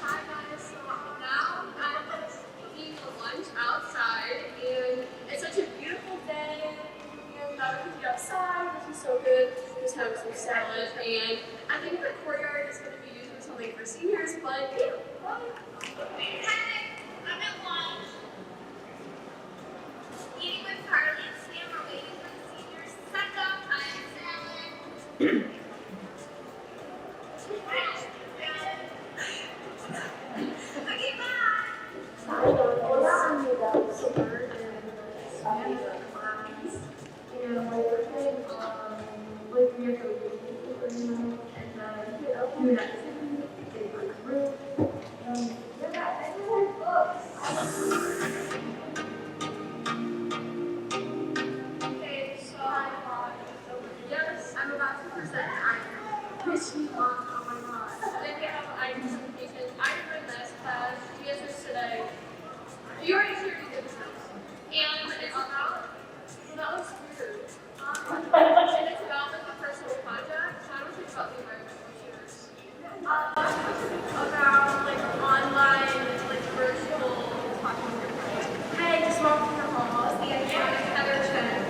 Hi guys, so now I'm eating lunch outside, and it's such a beautiful day, and now we can be outside, which is so good, just having some salad, and I think the courtyard is going to be used for something for seniors, but yeah. Hey, I'm at lunch. Eating with Carly and Sam, we're waiting for the seniors. Suck up, time salad. Okay, bye. Hola amigos, we're in class, and we're working on like mutual agreement, and doing activities, getting on group, and yeah, I like books. Okay, so yes, I'm about to present Christy on, oh my god. Then we have ID presentations. I read last class, you guys are today. You already shared your good stuff. And it's about, well, that was weird. And it's about like a personal project. So I don't think about the environmental issues. About like online, like virtual talking with your friends. Hey, just walking the halls. And Heather Chen.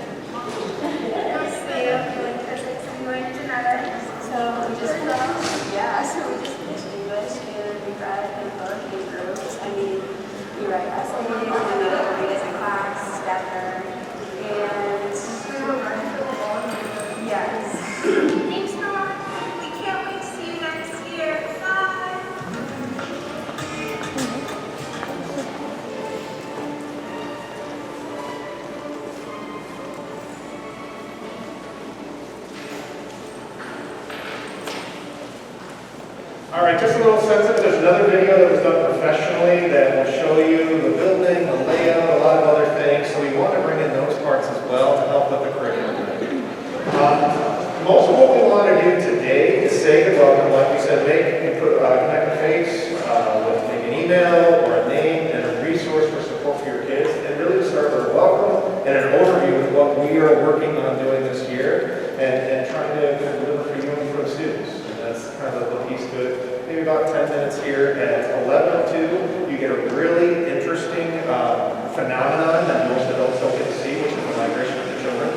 Nice to meet you. I'm doing physics. I'm going to genetics. So we just finished English, and we read in both age groups. I mean, we write essays, and we read as a class together, and we were learning for the long run. Yes. Thanks for watching. We can't wait to see you next year. Bye. All right, just a little sense of it. There's another video that was done professionally that will show you the building, the layout, a lot of other things. So we want to bring in those parts as well to help with the curriculum. Most of what we want to do today is say the welcome, like we said, connect a face with maybe an email or a name and a resource for support for your kids, and really to start with a welcome and an overview of what we are are working on doing this year and trying to kind of deliver for you and for the students. And that's kind of the piece to it. Maybe about 10 minutes here. At 11:02, you get a really interesting phenomenon that most adults don't get to see, which is the migration of the children.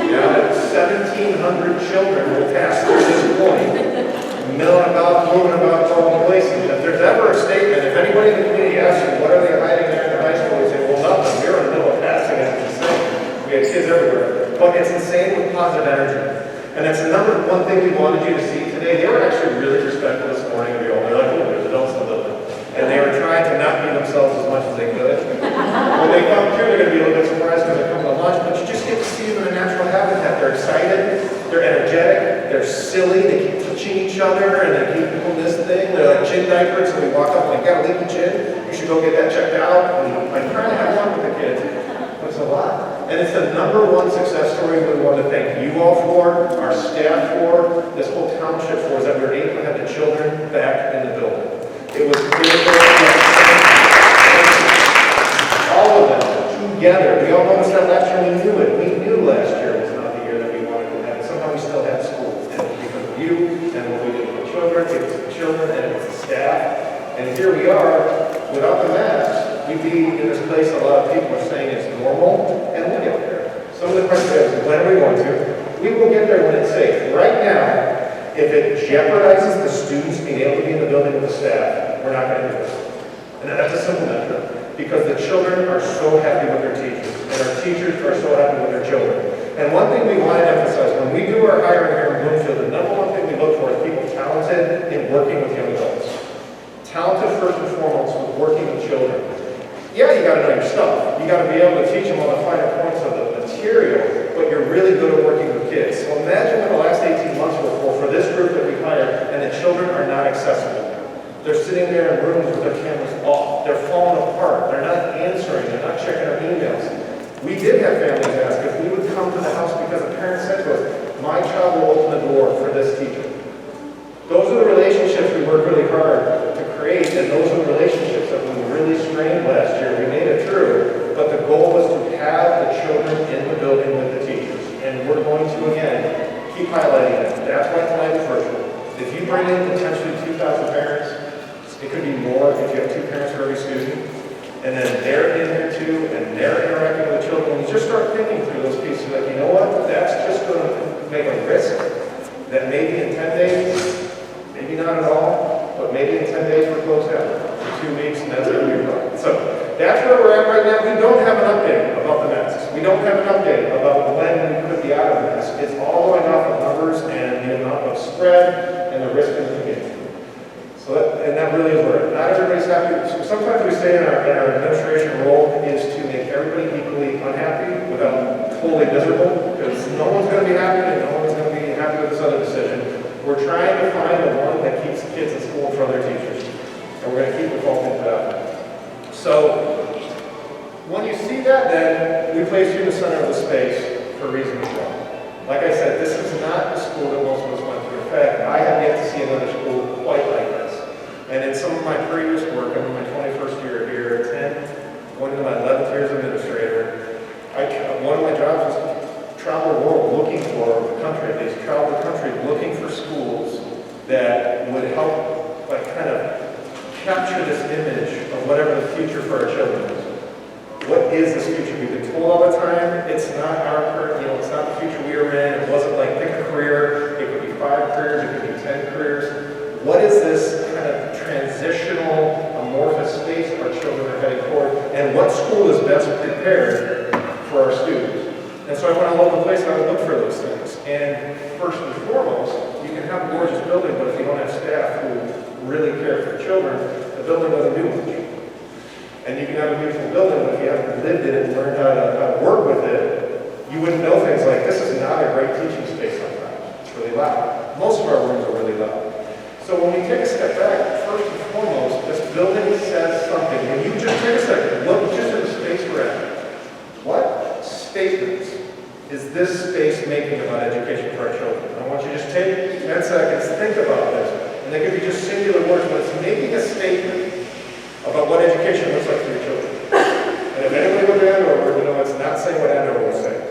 Yeah, 1,700 children will pass through this point, milling about, moving about, going places. If there's ever a statement, if anybody in the community asks you, what are they hiding there in the high school, you say, well, nothing. We're in the middle of passing it. It's insane. We have kids everywhere. But it's insane with positive energy. And that's the number one thing we wanted you to see today. They were actually really respectful this morning of you all. They're like, oh, there's adults in the building. And they were trying to not be themselves as much as they could. When they come through, they're going to be a little bit surprised because they're coming to lunch, but you just get to see them in a natural habitat. They're excited, they're energetic, they're silly, they keep touching each other, and they keep doing this thing. They're like chin diapers, and we walk up and like, got a leaky chin, you should go get that checked out. And I'm trying to have fun with the kids. It's a lot. And it's the number one success story we want to thank you all for, our staff for, this whole township for, is that we were able to have the children back in the building. It was all of them together. We all noticed that last year. We knew it. We knew last year was not the year that we wanted to have it. Somehow we still had school. And it was because of you and what we did with the children. It was the children and it was the staff. And here we are, without the masks, we'd be in this place a lot of people are saying it's normal, and we'll get there. Some of the questions are, when are we going to? We will get there when it's safe. Right now, if it jeopardizes the students being able to be in the building with the staff, we're not going to do it. And that's a simple matter, because the children are so happy with their teachers, and our teachers are so happy with their children. And one thing we want to emphasize, when we do our hiring here in Bloomfield, the number one thing we look for is people talented in working with young adults. Talented first and foremost with working with children. Yeah, you got to know your stuff. You got to be able to teach them all the finer points of the material, but you're really good at working with kids. So imagine what the last 18 months were for this group that we hired, and the children are not accessible. They're sitting there in rooms with their cameras off. They're falling apart. They're not answering. They're not checking our emails. We did have families ask if we would come to the house because a parent said to us, my child will open the door for this teacher. Those are the relationships we work really hard to create, and those are the relationships that we really strained last year. We made it through, but the goal was to have the children in the building with the teachers. And we're going to, again, keep highlighting that. That's why tonight is virtual. If you bring in potentially 2,000 parents, it could be more if you have 2 parents for every student. And then they're in there too, and they're interacting with the children. When you just start thinking through those pieces, like, you know what, that's just going to make a risk that maybe in 10 days, maybe not at all, but maybe in 10 days we're closed down for 2 weeks, and that's going to be fun. So that's where we're at right now. We don't have an update about the masks. We don't have an update about when we could be out of masks. It's all going off of numbers and the amount of spread and the risk in the community. So that really is where not everybody's happy. So sometimes we say in our administration role is to make everybody equally unhappy without totally miserable, because no one's going to be happy and no one's going to be happy with this other decision. We're trying to find the one that keeps the kids in school in front of their teachers. And we're going to keep defaulting to that one. So when you see that, then we place you in the center of the space for a reason as well. Like I said, this is not the school that most of us went through. In fact, I have yet to see another school quite like this. And in some of my previous work, I'm in my 21st year here, 10, going into my 11th year as administrator, one of my jobs was to travel the world looking for the country, at least travel the country looking for schools that would help, like, kind of capture this image of whatever the future for our children is. What is this future? We've been told all the time, it's not our current, it's not the future we were in. It wasn't like pick a career. It could be 5 careers, it could be 10 careers. What is this kind of transitional, amorphous space our children are heading toward? And what school is best prepared for our students? And so I went all over the place and I would look for those things. And first and foremost, you can have a gorgeous building, but if you don't have staff who really care for children, the building doesn't do much. And you can have a beautiful building, but if you haven't lived in it and learned how to work with it, you wouldn't know things like this is not a great teaching space sometimes. It's really loud. Most of our rooms are really loud. So when we take a step back, first and foremost, this building says something. When you just take a second, look just at the space we're at. What statements is this space making about education for our children? I want you to just take 10 seconds, think about this. And they could be just singular words, but it's making a statement about what education looks like for your children. And if anybody would Andover, it's not saying what Andover was saying.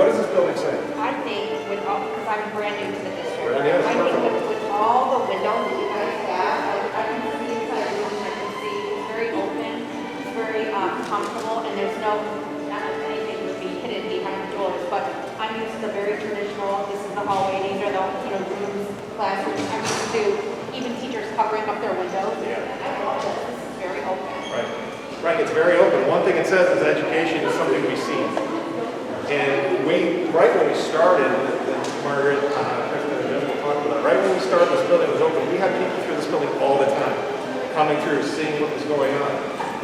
what does this building say? I think with all, because I'm brand new to the district, Brand new, I think with all the windows that you guys have, I can see inside the room, I can see it's very open, it's very comfortable, and there's no, not that anything would be hidden behind the doors, but I'm used to very traditional, this is the hallway, these are the, rooms, classrooms, I'm used to even teachers covering up their windows. Yeah. I love this, this is very open. Right. Right, it's very open. One thing it says is education is something we see. And right when we started, Margaret, talked about, right when we started this building was open, we had people through this building all the time, coming through, seeing what was going on.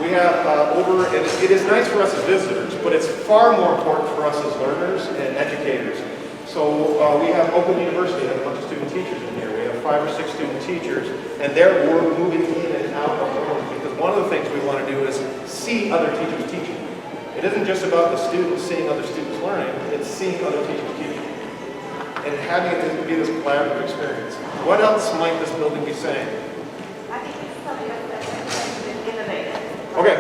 We have and it is nice for us as visitors, but it's far more important for us as learners and educators. So we have Open University, we have a bunch of student teachers in here. We have 5 or 6 student teachers, and they're moving in and out of rooms because one of the things we want to do is see other teachers teaching. It isn't just about the students seeing other students learning, it's seeing other teachers teaching. And having it be this collaborative experience. What else might this building be saying? I think it's something that's innovative. Okay.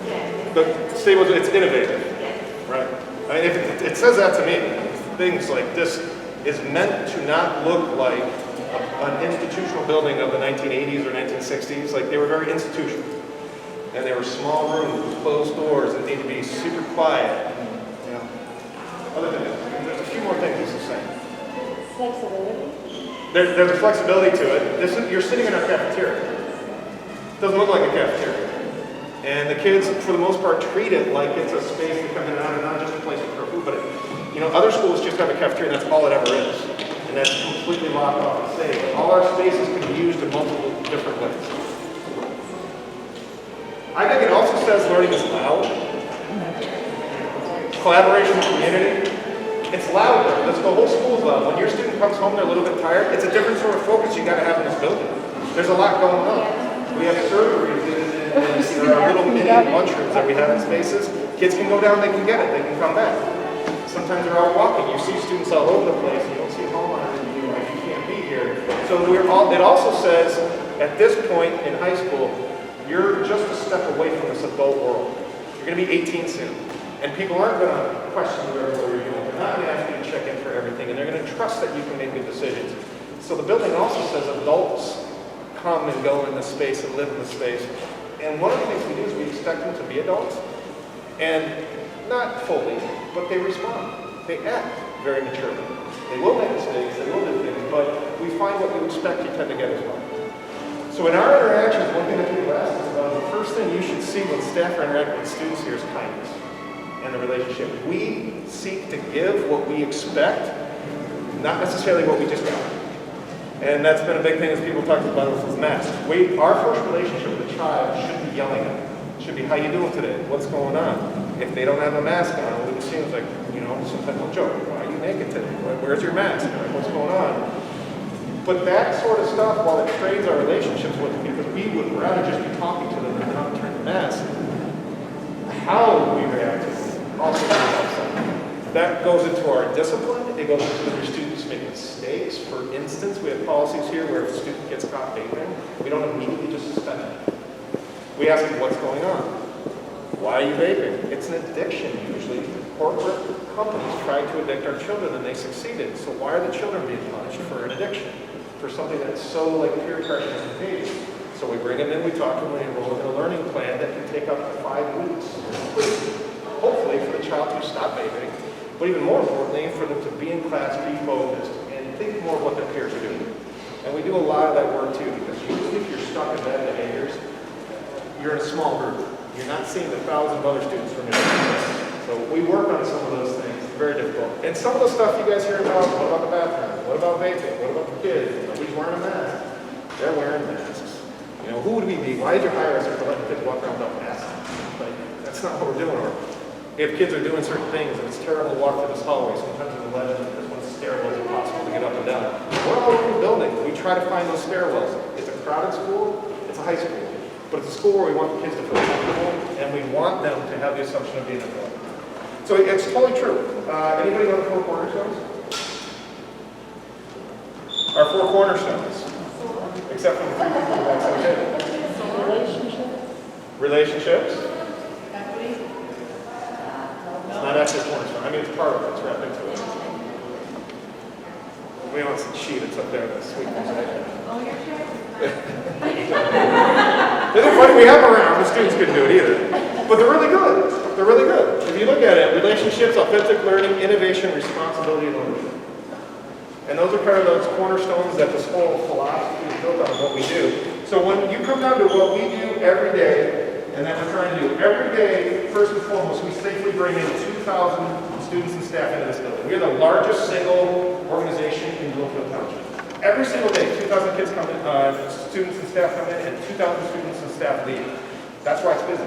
Yeah. The statement, it's innovative. Yes. Right. I mean, if it says that to me, things like this is meant to not look like an institutional building of the 1980s or 1960s. Like, they were very institutional. And they were small rooms with closed doors that need to be super quiet. And, other than that, there's a few more things this is saying. Flexibility? There's a flexibility to it. You're sitting in our cafeteria. It doesn't look like a cafeteria. And the kids, for the most part, treat it like it's a space to come in and out, and not just a place to throw food. But other schools just have a cafeteria, and that's all it ever is. And that's completely locked off and safe. All our spaces can be used in multiple different ways. I think it also says learning is loud. Collaboration, community. It's loud there. The whole school's loud. When your student comes home, they're a little bit tired. It's a different sort of focus you got to have in this building. There's a lot going on. We have surgeries in our little mini lunchrooms that we have in spaces. Kids can go down, they can get it, they can come back. Sometimes they're out walking. You see students all over the place. You don't see homeowners, and you can't be here. So it also says, at this point in high school, you're just a step away from this adult world. You're going to be 18 soon. And people aren't going to question you everywhere you're going. They're not going to ask you to check in for everything. And they're going to trust that you can make good decisions. So the building also says adults come and go in this space and live in this space. And one of the things we do is we expect them to be adults. And not fully, but they respond. They act very maturely. They will make mistakes, they will do things, but we find what you expect, you tend to get as well. So in our interactions, one thing that people ask us about, the first thing you should see when staff are interacting with students here is kindness and the relationship. We seek to give what we expect, not necessarily what we just got. And that's been a big thing as people talk about with masks. Our first relationship with a child shouldn't be yelling at them. It should be, how you doing today? What's going on? If they don't have a mask on, it seems like, sometimes we'll joke, why are you naked today? Where's your mask? What's going on? But that sort of stuff, while it trades our relationships with them, because we would rather just be talking to them than not turn the mask, how we react to them also helps them. That goes into our discipline. It goes into when your students make mistakes. For instance, we have policies here where if a student gets caught vaping, we don't immediately just suspend them. We ask them, what's going on? Why are you vaping? It's an addiction, usually. Corporate companies tried to addict our children and they succeeded. So why are the children being punished for an addiction? For something that's so like peer pressure and contagious. So we bring them in, we talk to them, we enroll them in a learning plan that can take up to 5 weeks. Hopefully for the child to stop vaping, but even more importantly, for them to be in class, be focused, and think more of what their peers are doing. And we do a lot of that work too, because usually if you're stuck in bad behaviors, you're in a small group. You're not seeing the thousands of other students from your class. So we work on some of those things. It's very difficult. And some of the stuff you guys hear about, what about the bathroom? What about vaping? What about the kids? Nobody's wearing a mask. They're wearing masks. Who would we be? Why did you hire us for letting kids walk around without masks? Like, that's not what we're doing. Or if kids are doing certain things and it's terrible to walk through this hallway, sometimes it's 11 because when it's stairwells, it's impossible to get up and down. We're all over the building. We try to find those stairwells. It's a crowded school. It's a high school. But it's a school where we want the kids to feel comfortable, and we want them to have the assumption of being adult. So it's totally true. Anybody know the 4 cornerstones? Our 4 cornerstones. Except for the 3 people that's okay. Relationships. It's not actually a cornerstone. I mean, it's part of it. It's wrapped into it. up there this week. Oh, your chair? Isn't funny? We have them around. The students couldn't do it either. But they're really good. They're really good. If you look at it, relationships, authentic learning, innovation, responsibility, and ownership. And those are kind of those cornerstones that this whole philosophy is built on what we do. So when you come down to what we do every day, and that we're trying to do every day, first and foremost, we safely bring in 2,000 students and staff into this building. We are the largest single organization in Bloomfield Township. Every single day, 2,000 kids come in, students and staff come in, and 2,000 students and staff leave. That's why it's busy.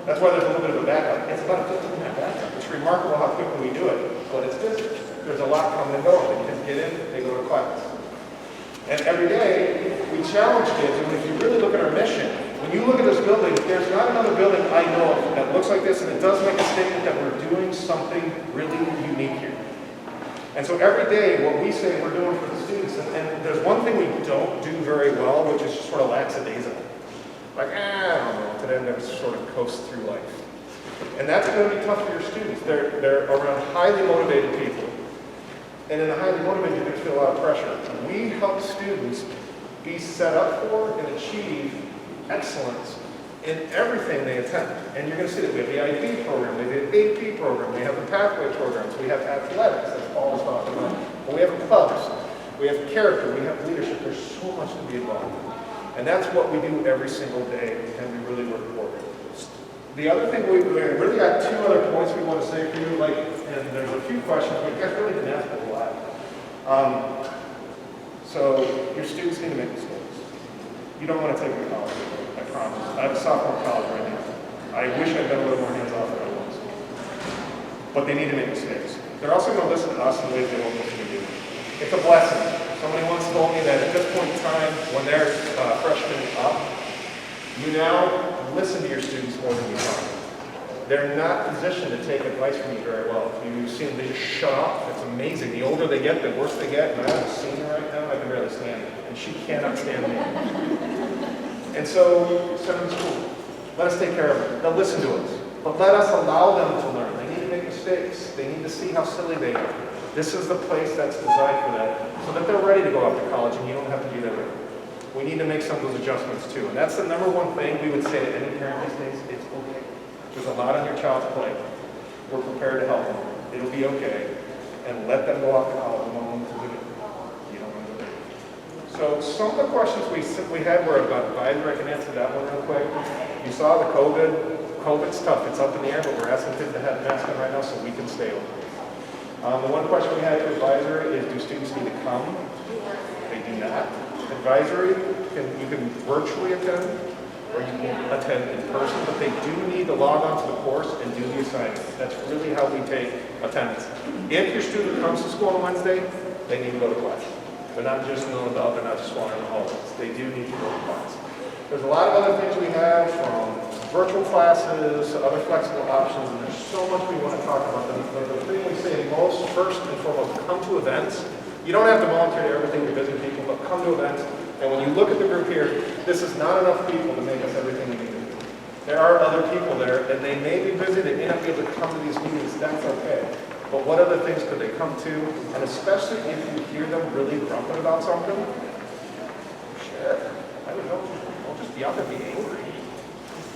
That's why there's a little bit of a backup. It's about a 15-minute backup. It's remarkable how quickly we do it, but it's busy. There's a lot coming and going. The kids get in, they go to class. And every day, we challenge kids, and if you really look at our mission, when you look at this building, there's not another building I know of that looks like this, and it does make a statement that we're doing something really unique here. And so every day, what we say we're doing for the students, and there's one thing we don't do very well, which is just sort of lackadaisical. Like, I don't know, today I'm going to sort of coast through life. And that's going to be tough for your students. They're around highly motivated people. And in a highly motivated, you're going to feel a lot of pressure. We help students be set up for and achieve excellence in everything they attend. And you're going to see that we have the IB program, we have the AP program, we have the pathway programs, we have athletics, that's Paul was talking about. But we have clubs, we have character, we have leadership. There's so much to be involved in. And that's what we do every single day, and we really work for it. The other thing, we really got two other points we want to say for you, and there's a few questions, but you guys really didn't ask a lot. So your students need to make mistakes. You don't want to take them to college, I promise. I have a sophomore in college right now. I wish I'd been a little more hands-off than I was. But they need to make mistakes. They're also going to listen to us in ways they won't listen to you. It's a blessing. Somebody once told me that at this point in time, when they're freshmen up, you now listen to your students more than you talk. They're not positioned to take advice from you very well. You've seen them, they just shut off. It's amazing. The older they get, the worse they get. And I have a senior right now, I can barely stand it. And she cannot stand me. And so, send them to school. Let us take care of them. They'll listen to us. But let us allow them to learn. They need to make mistakes. They need to see how silly they are. This is the place that's designed for that, so that they're ready to go off to college and you don't have to be there with them. We need to make some of those adjustments too. And that's the number one thing we would say to any parent these days. It's okay. There's a lot on your child's plate. We're prepared to help them. It'll be okay. And let them go off to college. We don't want them to do it. You don't want to do it. So some of the questions we had were about advisory. I can answer that one real quick. You saw the COVID. COVID's tough. It's up in the air, but we're asking kids to have masks on right now so we can stay open. The one question we had for advisory is, do students need to come? They do not. Advisory, you can virtually attend, or you can attend in person, but they do need to log on to the course and do the assignment. That's really how we take attendance. If your student comes to school on Wednesday, they need to go to class. They're not just knowing about, they're not just wandering the hallways. They do need to go to class. There's a lot of other things we have, from virtual classes to other flexible options, and there's so much we want to talk about. But the thing we say most, first and foremost, come to events. You don't have to volunteer to everything to visit people, but come to events. And when you look at the group here, this is not enough people to make us everything we need to do. There are other people there, and they may be busy, they may not be able to come to these meetings, that's okay. But what other things could they come to? And especially if you hear them really grumping about something, sure, I don't know, don't just be out there and be angry.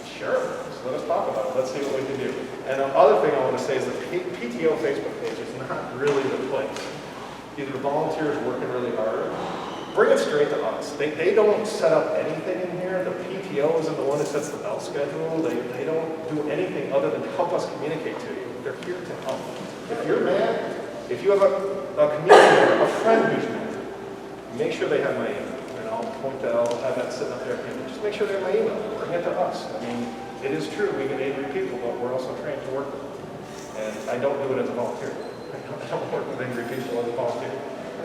Sure, so let us talk about it. Let's see what we can do. And the other thing I want to say is the PTO Facebook page is not really the place. Either volunteers working really hard, bring it straight to us. They don't set up anything in here. The PTO isn't the one that sets the bell schedule. They don't do anything other than help us communicate to you. They're here to help. If you're mad, if you have a community member, a friend who's mad, make sure they have my email. And I'll have that sitting up there. Just make sure they have my email. Bring it to us. I mean, it is true, we get angry people, but we're also trained to work with them. And I don't do it as a volunteer. I don't work with angry people as a volunteer.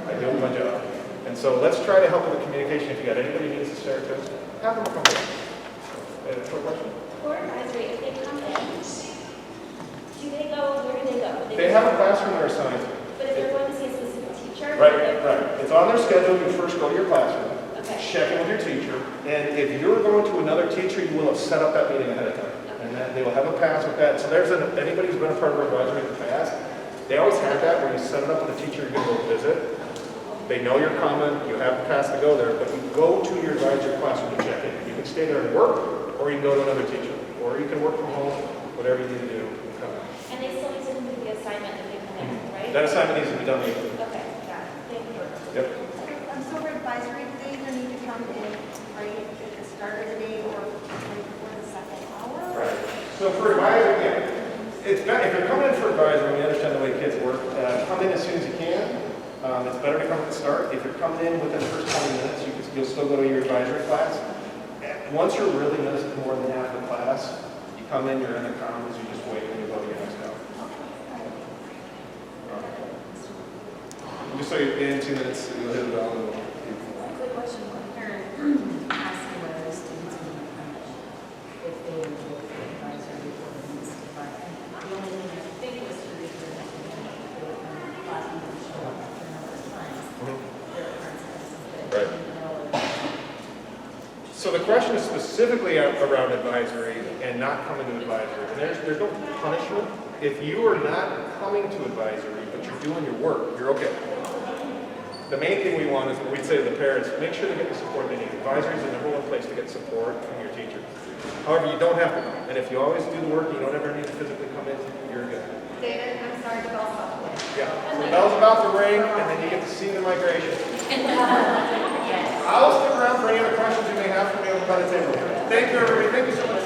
I do my job. And so let's try to help with the communication. If you got anybody who needs to share it to us, have them come in. Quick question? For advisory, if they come in, do they go, where do they go? They have a classroom they're assigned. But if they're going to see a specific teacher? Right. It's on their schedule. You first go to your classroom. Okay. Check in with your teacher. And if you're going to another teacher, you will have set up that meeting ahead of time. And then they will have a pass with that. So there's anybody who's been a part of our advisory in the past, they always have that where you set it up with a teacher you're going to go visit. They know you're coming, you have a pass to go there, but you go to your advisory classroom to check in. You can stay there and work, or you can go to another teacher, or you can work from home, whatever you need to do. Come in. And they still need to complete the assignment that they come in, right? That assignment needs to be done weekly. Okay, got it. Thank you. Yep. So for advisory, do they either need to come in right at the start of the day or before the second hour? Right. So for advisory, yeah, it's better, if you're coming in for advisory, we understand the way kids work, come in as soon as you can. It's better to come at the start. If you're coming in within the first 20 minutes, you'll still go to your advisory class. And once you're really missed more than half the class, you come in, you're in the commons, you just wait, and you go to your next hour. Just so you're in 2 minutes, you'll hit the bell. And Quick question, one parent asked me whether students would be punished if they were told for advisory or needs to find. The only thing I think was to refer that to them, if they were from class members show up for a number of times. Their parents have something that they know. So the question is specifically around advisory and not coming to advisory. And there's no punishment. If you are not coming to advisory, but you're doing your work, you're okay. The main thing we want is, we'd say to the parents, make sure they get the support they need. Advisory is the #1 place to get support from your teacher. However, you don't have to come. And if you always do the work, you don't ever need to physically come in, you're good. David, I'm sorry to bell stop. Yeah. So the bell's about to ring, and then you get to see the migration. I'll stick around for any other questions you may have for me over by the table here. Thank you, everybody. Thank you so much.